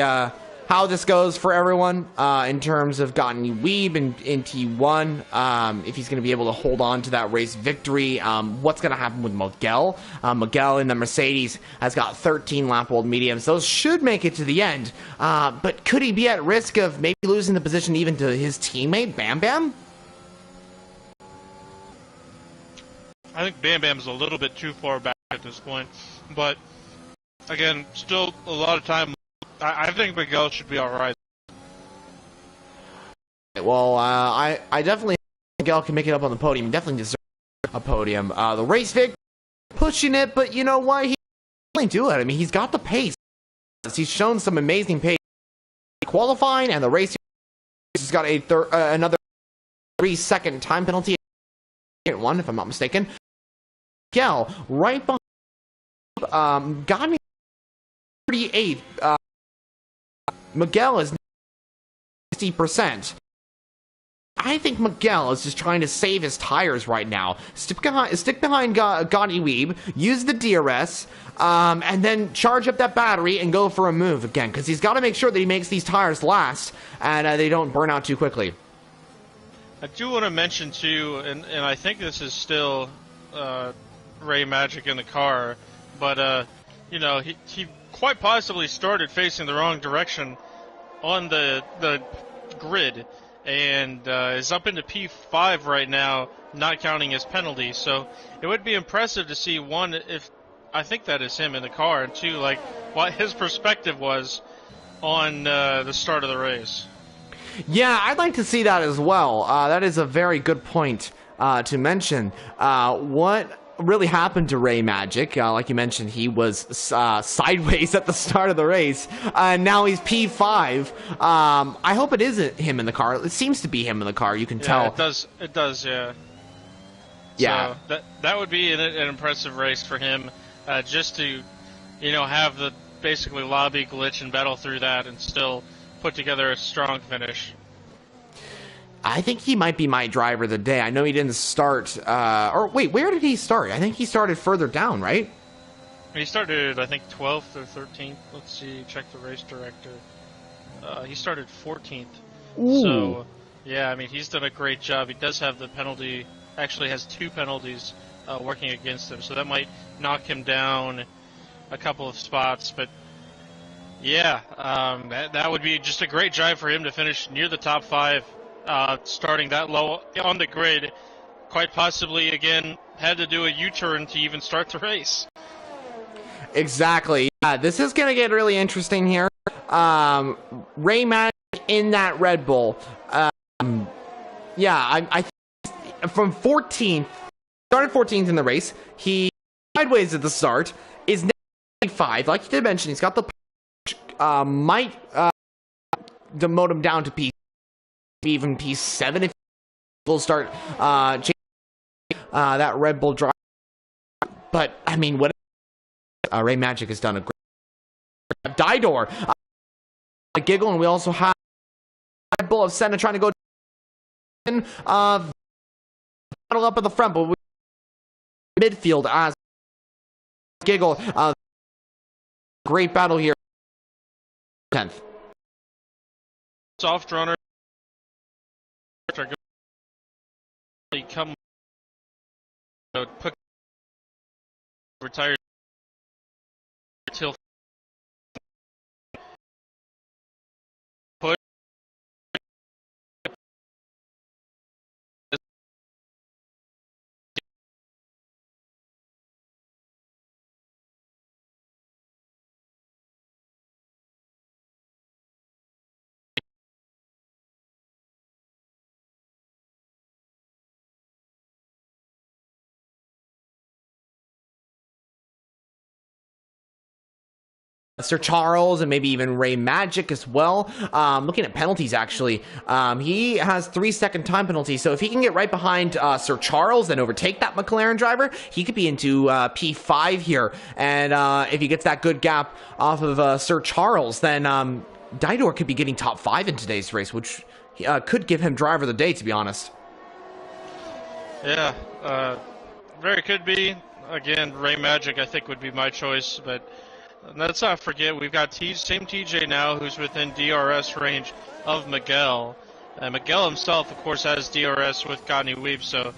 S1: how this goes for everyone in terms of Gagne Weave in T1, if he's going to be able to hold on to that race victory. What's going to happen with Miguel? Miguel in the Mercedes has got 13 lap-old mediums. Those should make it to the end. But could he be at risk of maybe losing the position even to his teammate, Bam Bam?
S2: I think Bam Bam's a little bit too far back at this point. But, again, still a lot of time. I think Miguel should be all right.
S1: Well, I definitely think Miguel can make it up on the podium. He definitely deserves a podium. The race victory, pushing it, but you know what? He can't do it. I mean, he's got the pace. He's shown some amazing pace. Qualifying and the race, he's got another 3-second time penalty. One, if I'm not mistaken. Miguel, right behind Gagne 38. Miguel is 60%. I think Miguel is just trying to save his tires right now. Stick behind Gagne Weave, use the DRS, and then charge up that battery and go for a move again, because he's got to make sure that he makes these tires last and they don't burn out too quickly.
S2: I do want to mention too, and I think this is still Ray Magic in the car, but he quite possibly started facing the wrong direction on the grid, and is up into P5 right now, not counting his penalty. So it would be impressive to see, one, if I think that is him in the car, and two, like what his perspective was on the start of the race.
S1: Yeah, I'd like to see that as well. That is a very good point to mention. What really happened to Ray Magic? Like you mentioned, he was sideways at the start of the race. Now he's P5. I hope it isn't him in the car. It seems to be him in the car. You can tell.
S2: It does. Yeah.
S1: Yeah.
S2: So that would be an impressive race for him, just to, have the basically lobby glitch and battle through that and still put together a strong finish.
S1: I think he might be my driver of the day. I know he didn't start, or wait, where did he start? I think he started further down, right?
S2: He started, I think, 12th or 13th. Let's see, check the race director. He started 14th.
S1: Ooh.
S2: So, yeah, I mean, he's done a great job. He does have the penalty, actually has 2 penalties working against him, so that might knock him down a couple of spots, but yeah, that would be just a great drive for him to finish near the top 5, starting that low on the grid. Quite possibly, again, had to do a U-turn to even start the race. Exactly.
S1: This is going to get really interesting here. Ray Magic in that Red Bull. I think from 14th, started 14th in the race. He sideways at the start, is now 5. Like you did mention, he's got the might demote him down to P, even P7 if he'll start changing that Red Bull drive. But I mean, what Ray Magic has done a great Didor, a giggle, and we also have Red Bull of Senna trying to go battle up at the front, but midfield as Giggle. Great battle here. 10th.
S2: Soft runner. Come put retire till put
S1: Sir Charles and maybe even Ray Magic as well. Looking at penalties, actually, he has 3-second time penalty. So if he can get right behind Sir Charles and overtake that McLaren driver, he could be into P5 here. And if he gets that good gap off of Sir Charles, then Didor could be getting top 5 in today's race, which could give him driver of the day, to be honest.
S2: Yeah, very could be. Again, Ray Magic, I think, would be my choice, but let's not forget, we've got same TJ now who's within DRS range of Miguel. And Miguel himself, of course, has DRS with Godney Weeb, so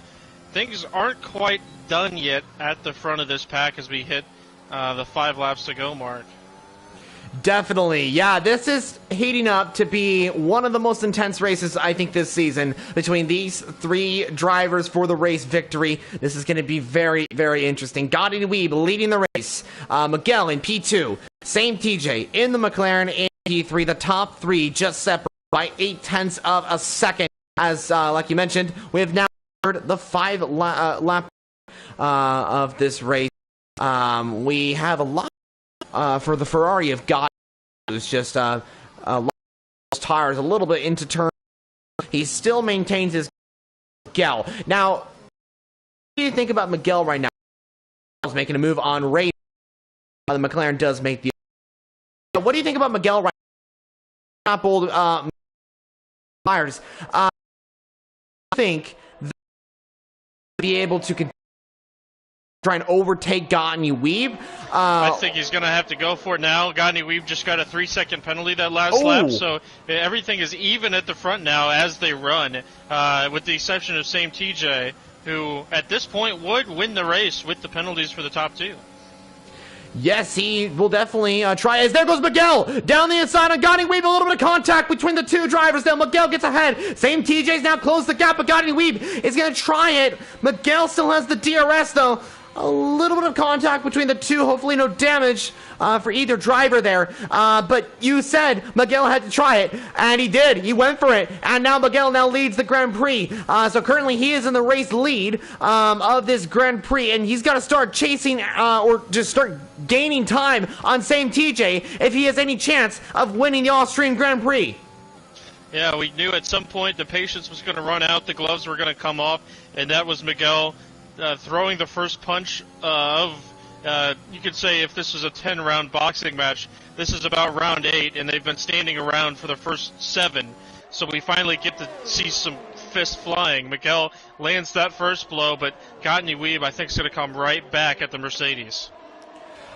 S2: things aren't quite done yet at the front of this pack as we hit the 5 laps to go mark.
S1: Definitely. Yeah, this is heating up to be one of the most intense races, I think, this season between these 3 drivers for the race victory. This is going to be very, very interesting. Godney Weeb leading the race. Miguel in P2. Same TJ in the McLaren in P3. The top 3 just separate by 0.8 of a second. As, like you mentioned, we have now heard the 5 lap of this race. We have a lot for the Ferrari of God, who's just tires a little bit into turn. He still maintains his Miguel. Now, what do you think about Miguel right now? He's making a move on Ray. The McLaren does make the. What do you think about Miguel right now? Bold tires. I think they'll be able to continue try and overtake Godney Weeb.
S2: I think he's going to have to go for it now. Godney Weeb just got a 3-second penalty that last lap, so everything is even at the front now as they run, with the exception of same TJ, who at this point would win the race with the penalties for the top 2.
S1: Yes, he will definitely try. As there goes Miguel down the inside on Godney Weeb. A little bit of contact between the 2 drivers. Now Miguel gets ahead. Same TJ's now closed the gap, but Godney Weeb is going to try it. Miguel still has the DRS though. A little bit of contact between the 2. Hopefully no damage for either driver there. But you said Miguel had to try it, and he did. He went for it, and now Miguel now leads the Grand Prix. So currently he is in the race lead of this Grand Prix, and he's got to start chasing or just start gaining time on same TJ if he has any chance of winning the Austrian Grand Prix.
S2: Yeah, we knew at some point the patience was going to run out, the gloves were going to come off, and that was Miguel throwing the first punch of, you could say if this was a 10-round boxing match, this is about round 8, and they've been standing around for the first 7. So we finally get to see some fists flying. Miguel lands that first blow, but Godney Weeb, I think, is going to come right back at the Mercedes.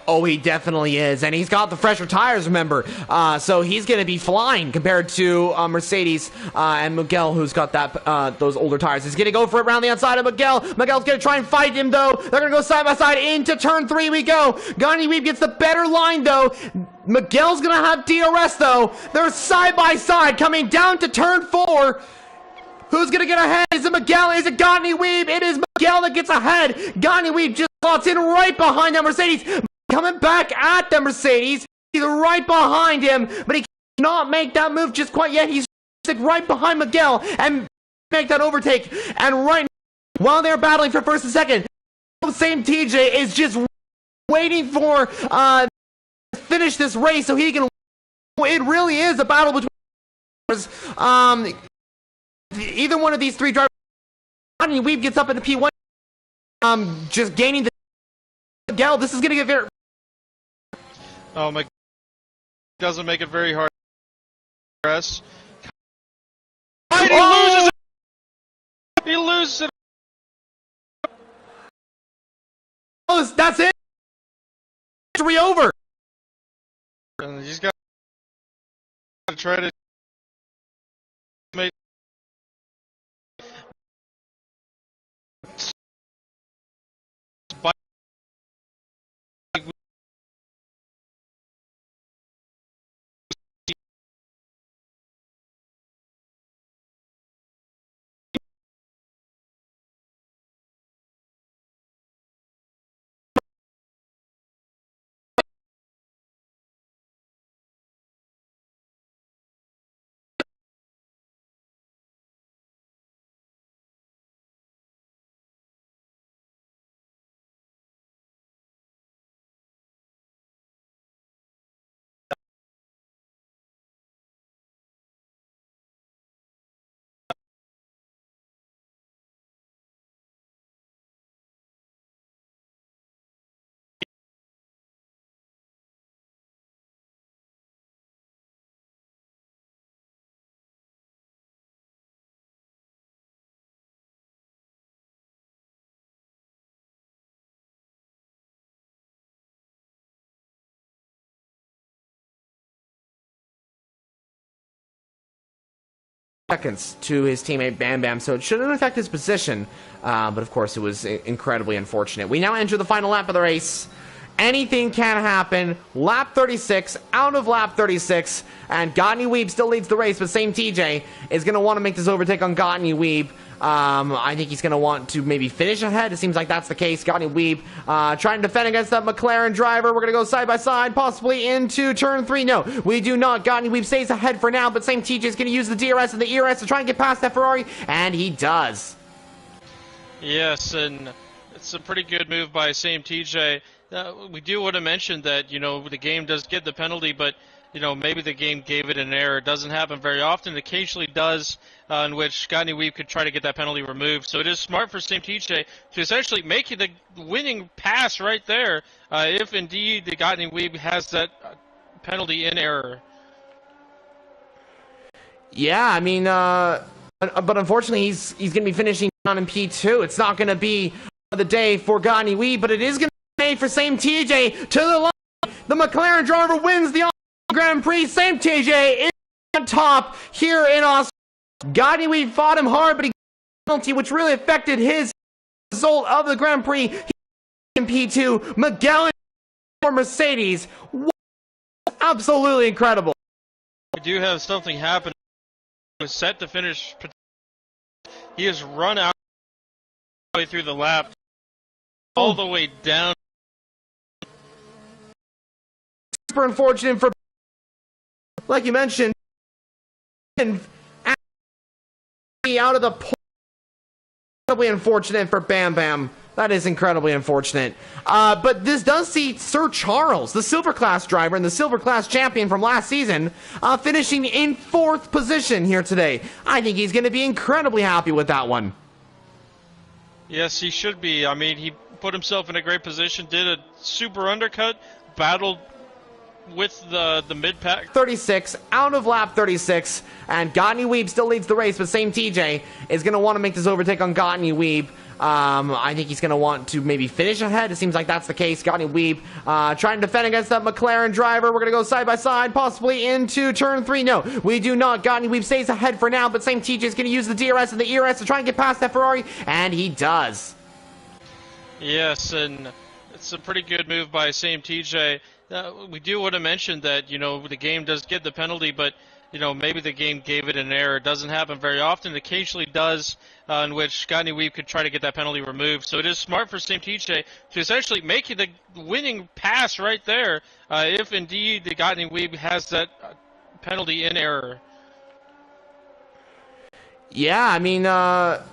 S1: Oh, he definitely is, and he's got the fresher tires, remember, so he's going to be flying compared to Mercedes and Miguel, who's got that those older tires. He's going to go for it around the outside of Miguel. Miguel's going to try and fight him, though. They're going to go side by side into turn 3 we go. Godney Weeb gets the better line, though. Miguel's going to have DRS, though. They're side by side coming down to turn 4. Who's going to get ahead? Is it Miguel? Is it Godney Weeb? It is Miguel that gets ahead. Godney Weeb just slots in right behind that Mercedes. Coming back at the Mercedes. He's right behind him, but he cannot make that move just quite yet. He's right behind Miguel and make that overtake. And right now, while they're battling for first and second, the same TJ is just waiting for finish this race so he can. It really is a battle between either one of these 3 drivers. Weeb gets up into P1, just gaining the Miguel. This is going to get very.
S2: Oh, Miguel doesn't make it very hard. He loses
S1: That's it. Victory over.
S2: And he's got to try to make
S1: seconds to his teammate Bam Bam, so it shouldn't affect his position, but of course it was incredibly unfortunate. We now enter the final lap of the race. Anything can happen. Lap 36, out of lap 36, and Gottney Weeb still leads the race, but same TJ is going to want to make this overtake on Gottney Weeb. I think he's going to want to maybe finish ahead. It seems like that's the case. Gottney Weeb trying to defend against that McLaren driver. We're going to go side by side, possibly into turn 3. No, we do not. Gottney Weeb stays ahead for now, but same TJ is going to use the DRS and the ERS to try and get past that Ferrari, and he does.
S2: Yes, and it's a pretty good move by same TJ. We do want to mention that, the game does get the penalty, but, maybe the game gave it an error. It doesn't happen very often. It occasionally does, in which Gottney Weeb could try to get that penalty removed. So it is smart for same TJ to essentially make the winning pass right there, if indeed the Gottney Weeb has that penalty in error.
S1: Yeah, I mean, but unfortunately he's going to be finishing down in P2. It's not going to be the day for Gottney Weeb, but it is going to be for same TJ to the line. The McLaren driver wins the Grand Prix. Same TJ is on top here in Australia. Gottney Weeb fought him hard, but he got a penalty, which really affected his result of the Grand Prix. He in P2. Magellan for Mercedes. Absolutely incredible.
S2: We do have something happen. He was set to finish. He has run out all the way through the lap, all the way down.
S1: Super unfortunate for, like you mentioned, and out of the pole. Incredibly unfortunate for Bam Bam. That is incredibly unfortunate. But this does see Sir Charles, the Silver Class driver and the Silver Class champion from last season, finishing in 4th position here today. I think he's going to be incredibly happy with that one.
S2: Yes, he should be. I mean, he put himself in a great position, did a super undercut, battled with the mid-pack.
S1: 36, out of lap 36, and Gottney Weeb still leads the race, but same TJ is going to want to make this overtake on Gottney Weeb. I think he's going to want to maybe finish ahead. It seems like that's the case. Gottney Weeb trying to defend against that McLaren driver. We're going to go side by side, possibly into turn 3. No, we do not. Gottney Weeb stays ahead for now, but same TJ is going to use the DRS and the ERS to try and get past that Ferrari, and he does.
S2: Yes, and it's a pretty good move by same TJ. We do want to mention that, the game does get the penalty, but, maybe the game gave it an error. It doesn't happen very often. It occasionally does, in which Gottney Weeb could try to get that penalty removed. So it is smart for same TJ to essentially make the winning pass right there, if indeed the Gottney Weeb has that penalty in error.
S1: Yeah, I mean, but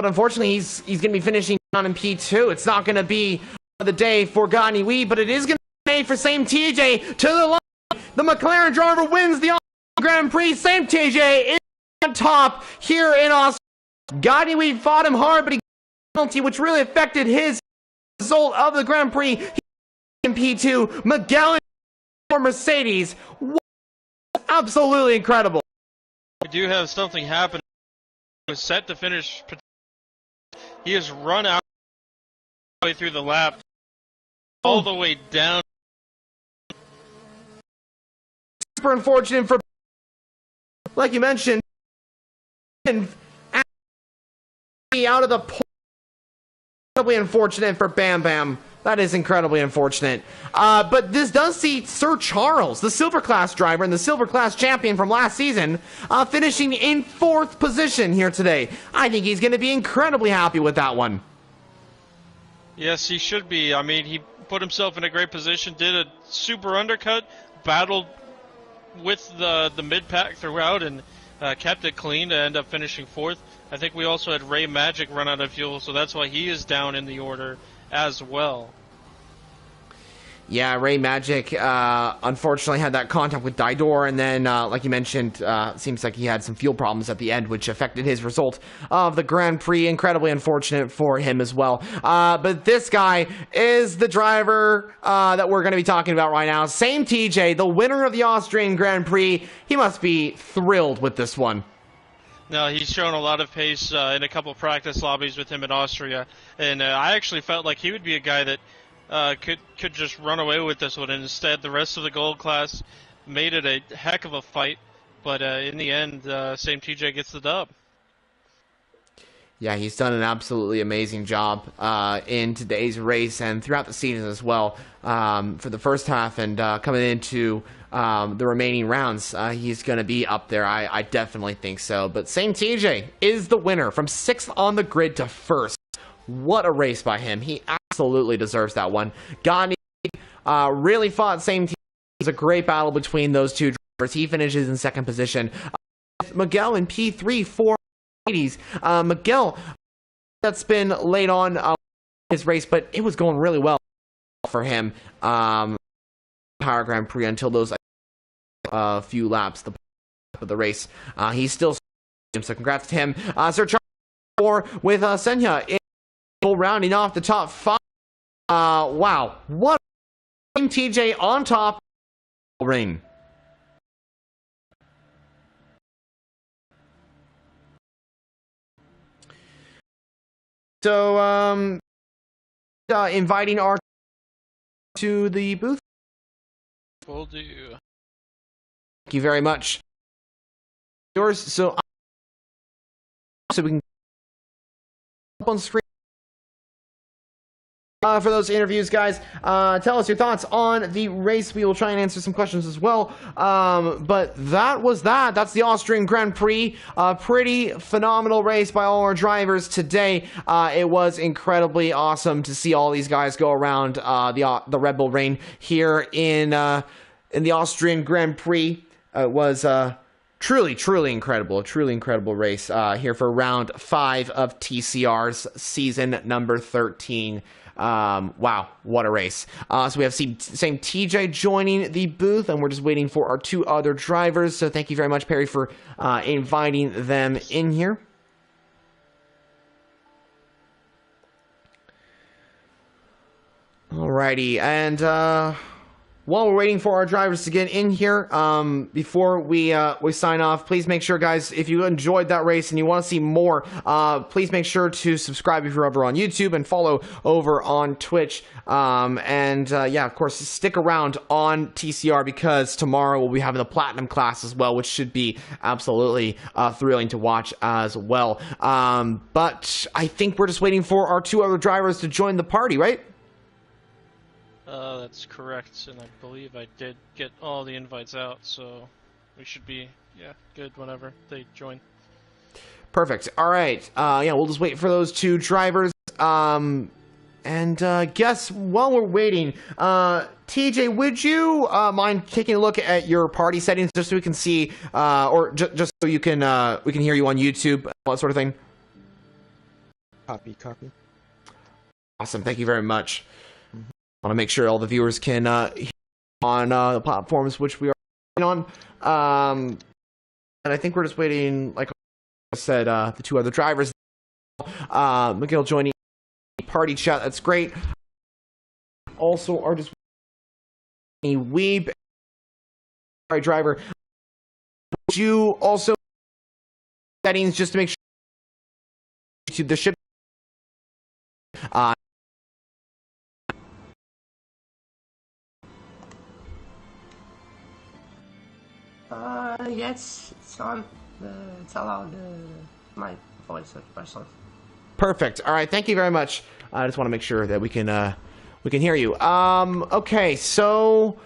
S1: unfortunately he's going to be finishing down in P2. It's not going to be the day for Gottney Weeb, but it is going to be for same TJ to the line. The McLaren driver wins the Grand Prix. Same TJ is on top here in Australia. Gottney Weeb fought him hard, but he got a penalty, which really affected his result of the Grand Prix. He in P2. Magellan for Mercedes. Absolutely incredible.
S2: We do have something happen. He was set to finish. He has run out all the way through the lap, all the way down.
S1: Super unfortunate for, like you mentioned, and out of the pole. Incredibly unfortunate for Bam Bam. That is incredibly unfortunate. But this does see Sir Charles, the Silver Class driver and the Silver Class champion from last season, finishing in 4th position here today. I think he's going to be incredibly happy with that one.
S2: Yes, he should be. I mean, he put himself in a great position, did a super undercut, battled with the mid-pack throughout, and kept it clean to end up finishing 4th. I think we also had Ray Magic run out of fuel, so that's why he is down in the order as well.
S1: Yeah, Ray Magic unfortunately had that contact with Didor, and then, like you mentioned, seems like he had some fuel problems at the end, which affected his result of the Grand Prix. Incredibly unfortunate for him as well. But this guy is the driver that we're going to be talking about right now. Same TJ, the winner of the Austrian Grand Prix. He must be thrilled with this one.
S2: No, he's shown a lot of pace in a couple practice lobbies with him in Austria, and I actually felt like he would be a guy that could just run away with this one, and instead the rest of the gold class made it a heck of a fight, but in the end, same TJ gets the dub.
S1: Yeah, he's done an absolutely amazing job in today's race and throughout the season as well. For the first half and coming into the remaining rounds, he's going to be up there. I definitely think so. But same TJ is the winner from 6th on the grid to 1st. What a race by him. He absolutely deserves that one. Gandhi really fought same TJ. It was a great battle between those two drivers. He finishes in 2nd position. Miguel in P3 for Miguel, that's been late on his race, but it was going really well for him. Power Grand Prix until those few laps of the race. He's still so congrats to him. Sir Charles with Senya rounding off the top 5. Wow, what Team TJ on top of the ring. So, inviting our to the booth.
S2: Will do.
S1: Thank you very much. Yours. So we can up on screen. For those interviews, guys, tell us your thoughts on the race. We will try and answer some questions as well. But that was that. That's the Austrian Grand Prix. Pretty phenomenal race by all our drivers today. It was incredibly awesome to see all these guys go around the Red Bull Ring here in the Austrian Grand Prix. It was truly incredible. A truly incredible race here for round 5 of TCR's season number 13. Wow, what a race. So we have same TJ joining the booth, and we're just waiting for our 2 other drivers. So thank you very much, Perry, for inviting them in here. Alrighty, and while we're waiting for our drivers to get in here, before we sign off, please make sure, guys, if you enjoyed that race and you want to see more, please make sure to subscribe if you're over on YouTube and follow over on Twitch. Yeah, of course, stick around on TCR because tomorrow we'll be having the Platinum class as well, which should be absolutely thrilling to watch as well. But I think we're just waiting for our 2 other drivers to join the party, right?
S2: That's correct, and I believe I did get all the invites out, so we should be, good whenever they join.
S1: Perfect. All right. Yeah, we'll just wait for those 2 drivers. And guess while we're waiting, TJ, would you mind taking a look at your party settings just so we can see, or just so you can we can hear you on YouTube, all that sort of thing?
S3: Copy.
S1: Awesome. Thank you very much. I want to make sure all the viewers can hear on the platforms which we are on. And I think we're just waiting, like I said, the 2 other drivers. Miguel joining the party chat. That's great. Also, are just a Weeb driver. Would you also settings just to make sure to the ship?
S4: Yeah, it's on. It's allowed my voice expression.
S1: Perfect. All right. Thank you very much. I just want to make sure that we can hear you. Okay. So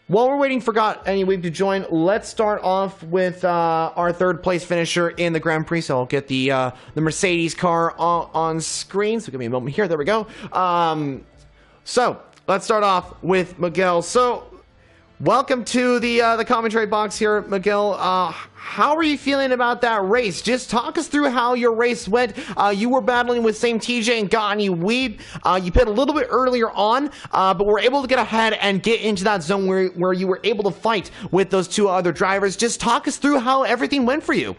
S1: while we're waiting for Got Any Weeb to join, let's start off with our third place finisher in the Grand Prix. So I'll get the Mercedes car on screen. So give me a moment here. There we go. So let's start off with Miguel. So welcome to the commentary box here, Miguel. How are you feeling about that race? Just talk us through how your race went. You were battling with same TJ and Got Any Weeb. You pit a little bit earlier on, but were able to get ahead and get into that zone where you were able to fight with those two other drivers. Just talk us through how everything went for you.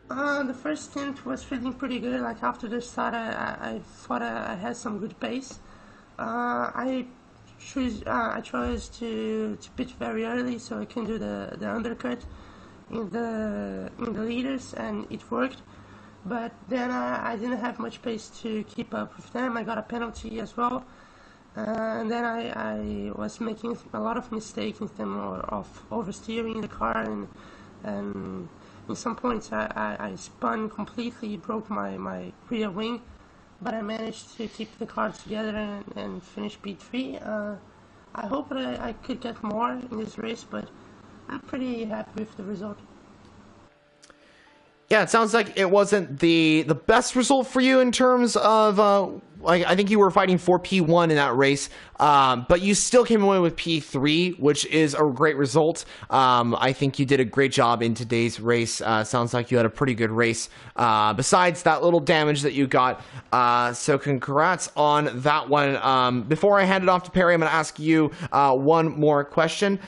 S4: The first stint was feeling pretty good. Like after the start, I thought I had some good pace. I chose to pitch very early so I can do the undercut in the leaders, and it worked. But then I didn't have much pace to keep up with them. I got a penalty as well, and then I was making a lot of mistakes in terms of oversteering the car, and in some points I spun completely, broke my rear wing. But I managed to keep the car together and finish P3. I hope that I could get more in this race, but I'm pretty happy with the result.
S1: Yeah, it sounds like it wasn't the best result for you in terms of I think you were fighting for P1 in that race, but you still came away with P3, which is a great result. I think you did a great job in today's race. Sounds like you had a pretty good race besides that little damage that you got. So congrats on that one. Before I hand it off to Perry, I'm going to ask you one more question.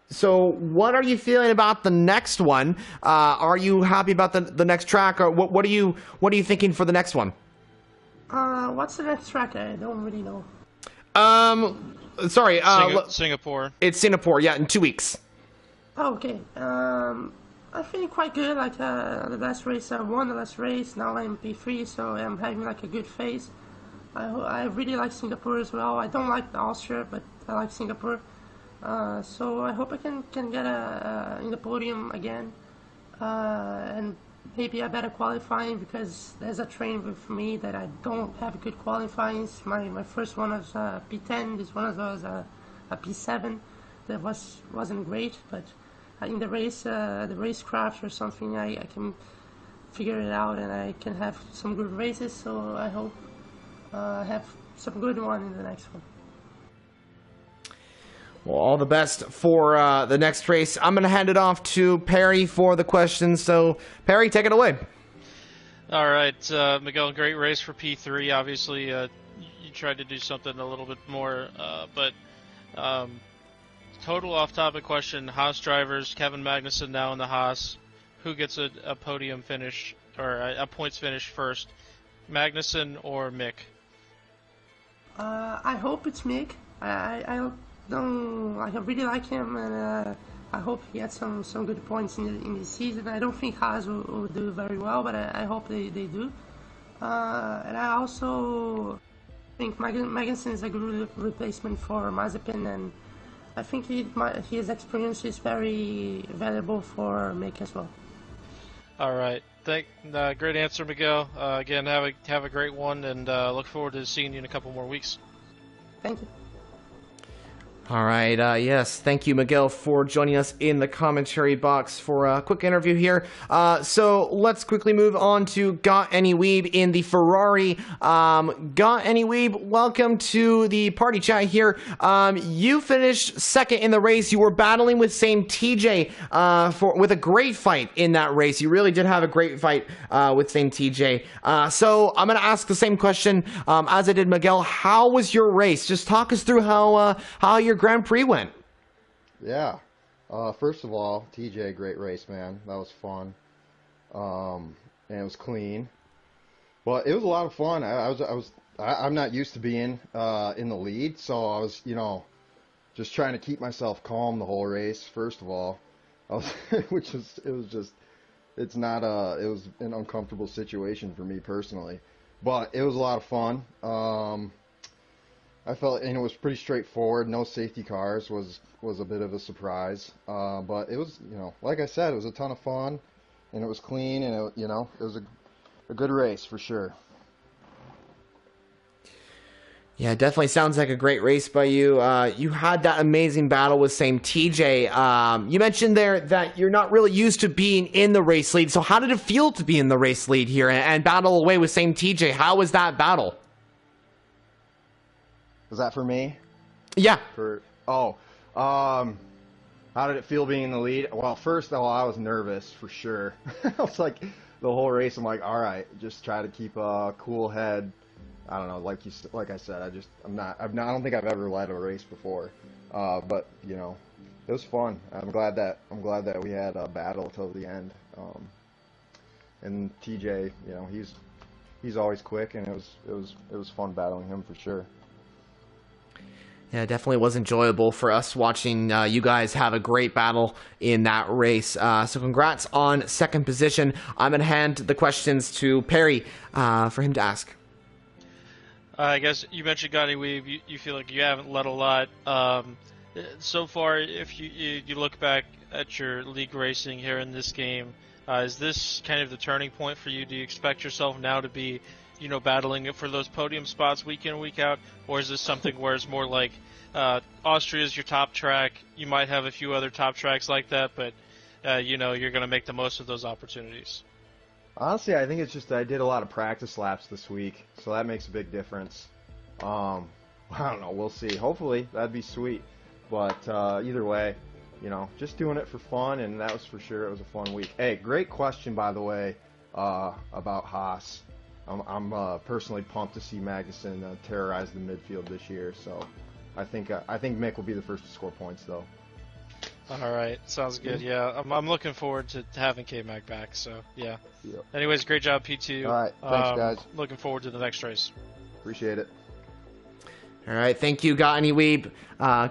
S1: So what are you feeling about the next one? Are you happy about the next track, or what are you thinking for the next one?
S4: What's the next track? I don't really know.
S1: Sorry.
S2: Singapore.
S1: It's Singapore. Yeah, in 2 weeks.
S4: Oh, okay. I'm feeling quite good. Like the last race, I won the last race. Now I'm P3, so I'm having like a good phase. I really like Singapore as well. I don't like Austria, but I like Singapore. So I hope I can get in the podium again, and maybe a better qualifying, because there's a train with me that I don't have good qualifying. My first one was P10. This one was a P7. That wasn't great, but in the racecraft or something, I can figure it out and I can have some good races. So I hope I have some good one in the next one.
S1: Well, all the best for the next race. I'm going to hand it off to Perry for the questions. So, Perry, take it away.
S2: All right, Miguel, great race for P3. Obviously, you tried to do something a little bit more, but total off-topic question. Haas drivers, Kevin Magnussen now in the Haas. Who gets a podium finish, or a points finish first, Magnussen or Mick?
S4: I hope it's Mick. I really like him, and I hope he had some good points in the season. I don't think Haas will do very well, but I hope they do. And I also think Magnussen is a good replacement for Mazepin, and I think his experience is very valuable for Mick as well.
S2: All right, great answer, Miguel. Again, have a great one, and look forward to seeing you in a couple more weeks.
S4: Thank you.
S1: All right, yes, thank you, Miguel, for joining us in the commentary box for a quick interview here. So let's quickly move on to Got Any Weeb in the Ferrari. Got Any Weeb, welcome to the party chat here. You finished second in the race. You were battling with same TJ with a great fight in that race. You really did have a great fight with same TJ. So I'm going to ask the same question as I did Miguel. How was your race? Just talk us through how your Grand Prix went.
S5: Yeah. First of all, TJ, great race, man. That was fun. And it was clean. But it was a lot of fun. I'm not used to being in the lead, so I was, just trying to keep myself calm the whole race. First of all, it was an uncomfortable situation for me personally, but it was a lot of fun. I felt, and it was pretty straightforward. No safety cars was a bit of a surprise, but it was, like I said, it was a ton of fun, and it was clean, and it was a good race for sure.
S1: Yeah, it definitely sounds like a great race by you. You had that amazing battle with same TJ. You mentioned there that you're not really used to being in the race lead. So how did it feel to be in the race lead here and battle away with same TJ? How was that battle?
S5: Was that for me?
S1: Yeah.
S5: How did it feel being in the lead? Well, first of all, I was nervous for sure. I was like, the whole race, I'm like, all right, just try to keep a cool head. I don't know, like I said, I don't think I've ever led a race before, but it was fun. I'm glad that we had a battle till the end. And TJ, he's always quick, and it was fun battling him for sure.
S1: Yeah, it definitely was enjoyable for us watching you guys have a great battle in that race. So congrats on second position. I'm going to hand the questions to Perry for him to ask.
S2: I guess you mentioned Gotti Weave. You feel like you haven't led a lot. So far, if you look back at your league racing here in this game, is this kind of the turning point for you? Do you expect yourself now to be, battling for those podium spots week in, week out? Or is this something where it's more like Austria is your top track, you might have a few other top tracks like that, but you're going to make the most of those opportunities?
S5: Honestly, I think it's just I did a lot of practice laps this week, so that makes a big difference. I don't know, we'll see. Hopefully, that'd be sweet. But either way, just doing it for fun, and that was for sure. It was a fun week. Hey, great question, by the way, about Haas. I'm personally pumped to see Magnussen terrorize the midfield this year. So I think Mick will be the first to score points, though.
S2: All right, sounds good. Yeah, I'm looking forward to having K-Mag back. So yeah.
S5: Yep.
S2: Anyways, great job, P2.
S5: All right, thanks, guys.
S2: Looking forward to the next race.
S5: Appreciate it.
S1: All right, thank you, Gottany Weeb.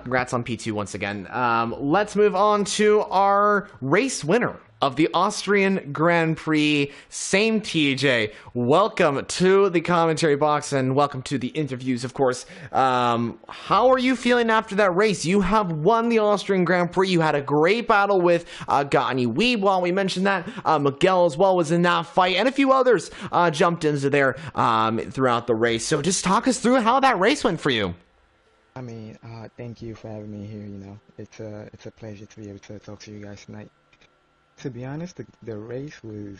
S1: Congrats on P2 once again. Let's move on to our race winner of the Austrian Grand Prix, same TJ. Welcome to the commentary box and welcome to the interviews, of course. How are you feeling after that race? You have won the Austrian Grand Prix. You had a great battle with Gottany Weeb, while we mentioned that. Miguel as well was in that fight, and a few others jumped into there throughout the race. So just talk us through how that race went for you.
S3: I mean, thank you for having me here. It's a pleasure to be able to talk to you guys tonight. To be honest, the race was,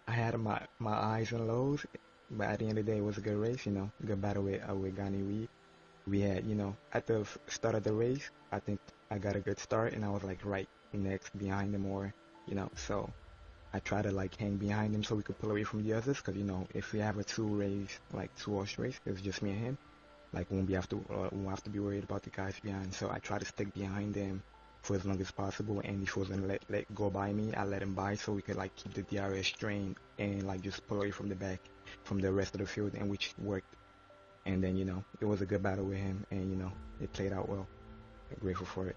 S3: I had my highs and lows, but at the end of the day, it was a good race, good battle with Gottany Weeb. We had, at the start of the race, I think I got a good start, and I was like right next behind them, or, so I tried to like hang behind him so we could pull away from the others, because, if we have a two horse race, it's just me and him, like we won't have to be worried about the guys behind. So I try to stick behind them for as long as possible, and if he wasn't let go by me, I let him by so we could like keep the DRS strained and like just pull away from the back from the rest of the field, and which worked. And then it was a good battle with him, and it played out well. I'm grateful for it.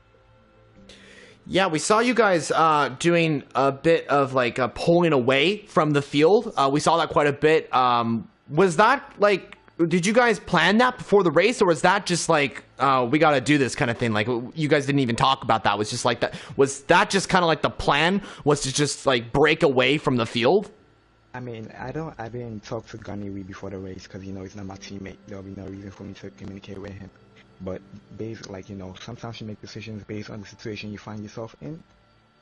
S1: Yeah, we saw you guys doing a bit of like pulling away from the field. We saw that quite a bit. Was that like, did you guys plan that before the race, or was that just like, we got to do this kind of thing? Like, you guys didn't even talk about that. Was just like that. Was that just kind of like the plan, was to just like break away from the field?
S3: I mean, I didn't talk to Gottany Weeb before the race because he's not my teammate. There'll be no reason for me to communicate with him. But based, like, sometimes you make decisions based on the situation you find yourself in.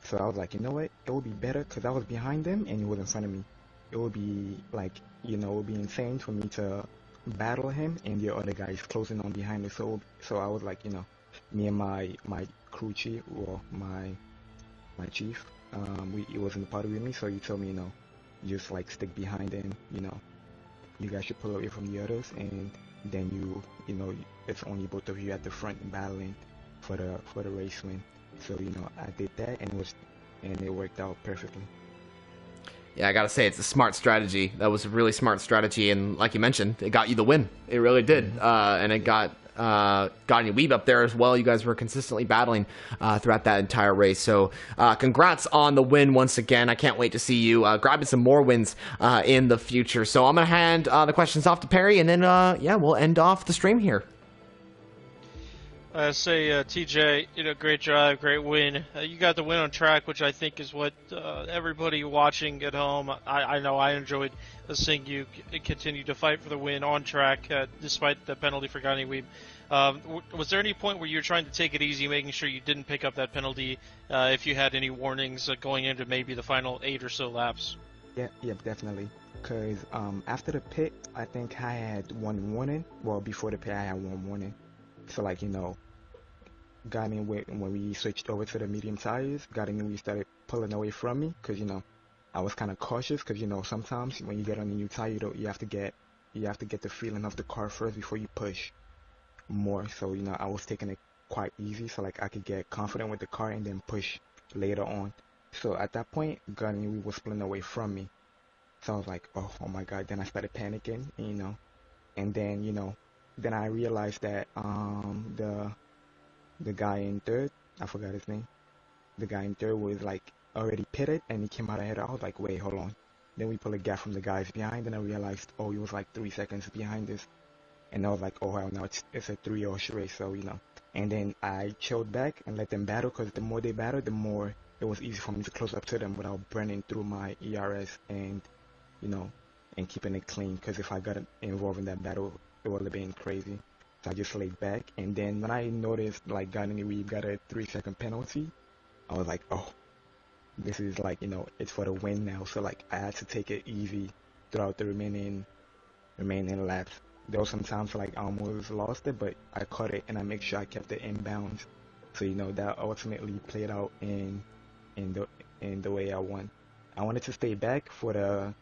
S3: So I was like, you know what? It would be better because I was behind him and he was in front of me. It would be like, it would be insane for me to battle him and the other guys closing on behind me. So I was like, me and my crew chief, or my chief, he was in the party with me. So he told me, just like stick behind him. You guys should pull away from the others, and then it's only both of you at the front battling for the race win. So I did that, and it worked out perfectly.
S1: Yeah, I gotta say, it's a smart strategy. That was a really smart strategy, and like you mentioned, it got you the win. It really did, and it got Gottany Weeb up there as well. You guys were consistently battling throughout that entire race. So congrats on the win once again. I can't wait to see you grabbing some more wins in the future. So I'm gonna hand the questions off to Perry, and then yeah, we'll end off the stream here.
S2: TJ, great drive, great win. You got the win on track, which I think is what everybody watching at home, I know I enjoyed seeing you continue to fight for the win on track, despite the penalty for Gani Weeb. Was there any point where you were trying to take it easy, making sure you didn't pick up that penalty, if you had any warnings going into maybe the final 8 or so laps?
S3: Yeah, definitely. Because after the pit, I think I had one warning. Well, before the pit, I had one warning. So, like, got me when we switched over to the medium tires, got me when we started pulling away from me, because, I was kind of cautious, because, sometimes when you get on a new tire, you have to get the feeling of the car first before you push more. So, I was taking it quite easy, so, like, I could get confident with the car and then push later on. So, at that point, Gani we was pulling away from me. So, I was like, oh my God. Then I started panicking, and then, then I realized that the guy in third, I forgot his name. The guy in third was like already pitted and he came out ahead. I was like, wait, hold on. Then we pulled a gap from the guys behind, and I realized, oh, he was like 3 seconds behind us. And I was like, oh well, now it's a 3-horse race, so And then I chilled back and let them battle, because the more they battled, the more it was easy for me to close up to them without burning through my ERS and and keeping it clean. Because if I got involved in that battle, it would have been crazy. So I just laid back, and then when I noticed like Gani we got a 3-second penalty, I was like, oh, this is like it's for the win now. So like I had to take it easy throughout the remaining laps. There was some times like I almost lost it, but I caught it and I make sure I kept it in bounds. So that ultimately played out in the way I won. I wanted to stay back for the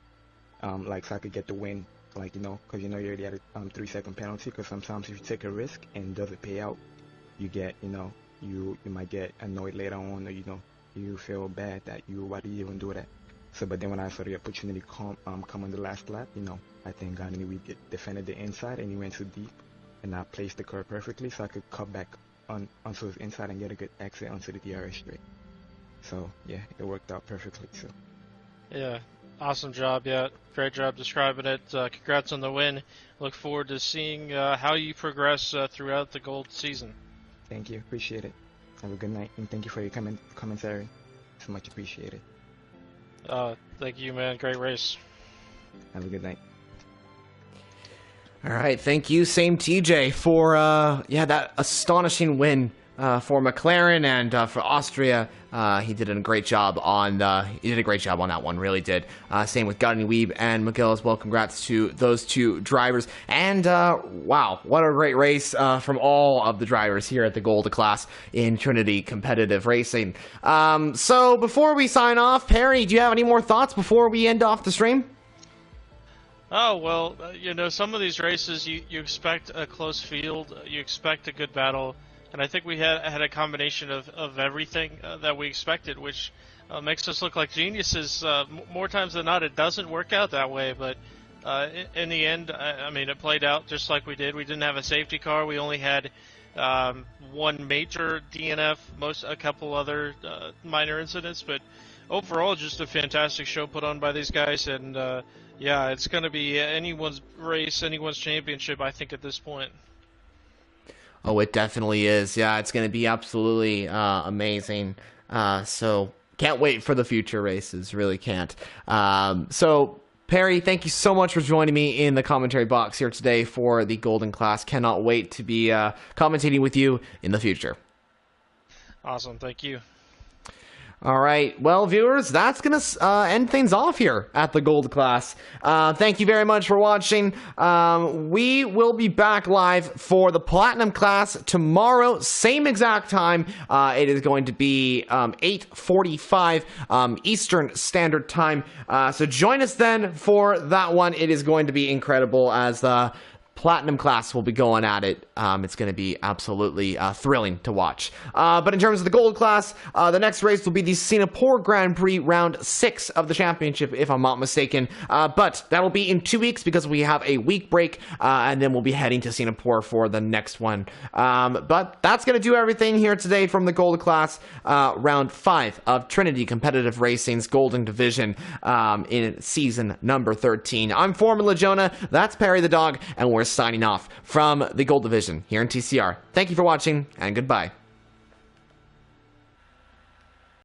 S3: so I could get the win. Like, because you already had a 3-second penalty, because sometimes if you take a risk and it doesn't pay out, you get, you might get annoyed later on, or, you feel bad that why did you even do that? So, but then when I saw the opportunity come on the last lap, I think Gani we defended the inside and he went too deep, and I placed the curve perfectly so I could cut back onto his inside and get a good exit onto the DRS straight. So, yeah, it worked out perfectly, so.
S2: Yeah. Awesome job, yeah. Great job describing it. Congrats on the win. Look forward to seeing how you progress throughout the gold season.
S3: Thank you. Appreciate it. Have a good night, and thank you for your commentary. It's much appreciated.
S2: Thank you, man. Great race.
S3: Have a good night.
S1: All right, thank you, same TJ, for that astonishing win for McLaren and for Austria. He did a great job on that one, really did. Same with Gani Weeb and Miguel as well. Congrats to those two drivers. And wow, what a great race from all of the drivers here at the Gold class in Trinity Competitive Racing. So before we sign off, Perry, do you have any more thoughts before we end off the stream?
S2: Oh, well, some of these races, you expect a close field, you expect a good battle. And I think we had a combination of everything that we expected, which makes us look like geniuses. More times than not, it doesn't work out that way. But in the end, it played out just like we did. We didn't have a safety car. We only had one major DNF, a couple other minor incidents. But overall, just a fantastic show put on by these guys. And, it's going to be anyone's race, anyone's championship, I think, at this point.
S1: Oh, it definitely is. Yeah, it's going to be absolutely amazing. So can't wait for the future races. Really can't. So Perry, thank you so much for joining me in the commentary box here today for the Golden Class. Cannot wait to be commentating with you in the future. Awesome.
S2: Thank you.
S1: All right. Well, viewers, that's going to end things off here at the Gold Class. Thank you very much for watching. We will be back live for the Platinum Class tomorrow, same exact time. It is going to be 8:45 Eastern Standard Time. So join us then for that one. It is going to be incredible as the Platinum Class will be going at it. It's going to be absolutely thrilling to watch. But in terms of the Gold Class, the next race will be the Singapore Grand Prix Round 6 of the championship, if I'm not mistaken. But that will be in 2 weeks because we have a week break, and then we'll be heading to Singapore for the next one. But that's going to do everything here today from the Gold Class Round 5 of Trinity Competitive Racing's Golden Division in season number 13. I'm Formula Jonah, that's Perry the Dog, and we're we're signing off from the Gold Division here in TCR. Thank you for watching, and goodbye.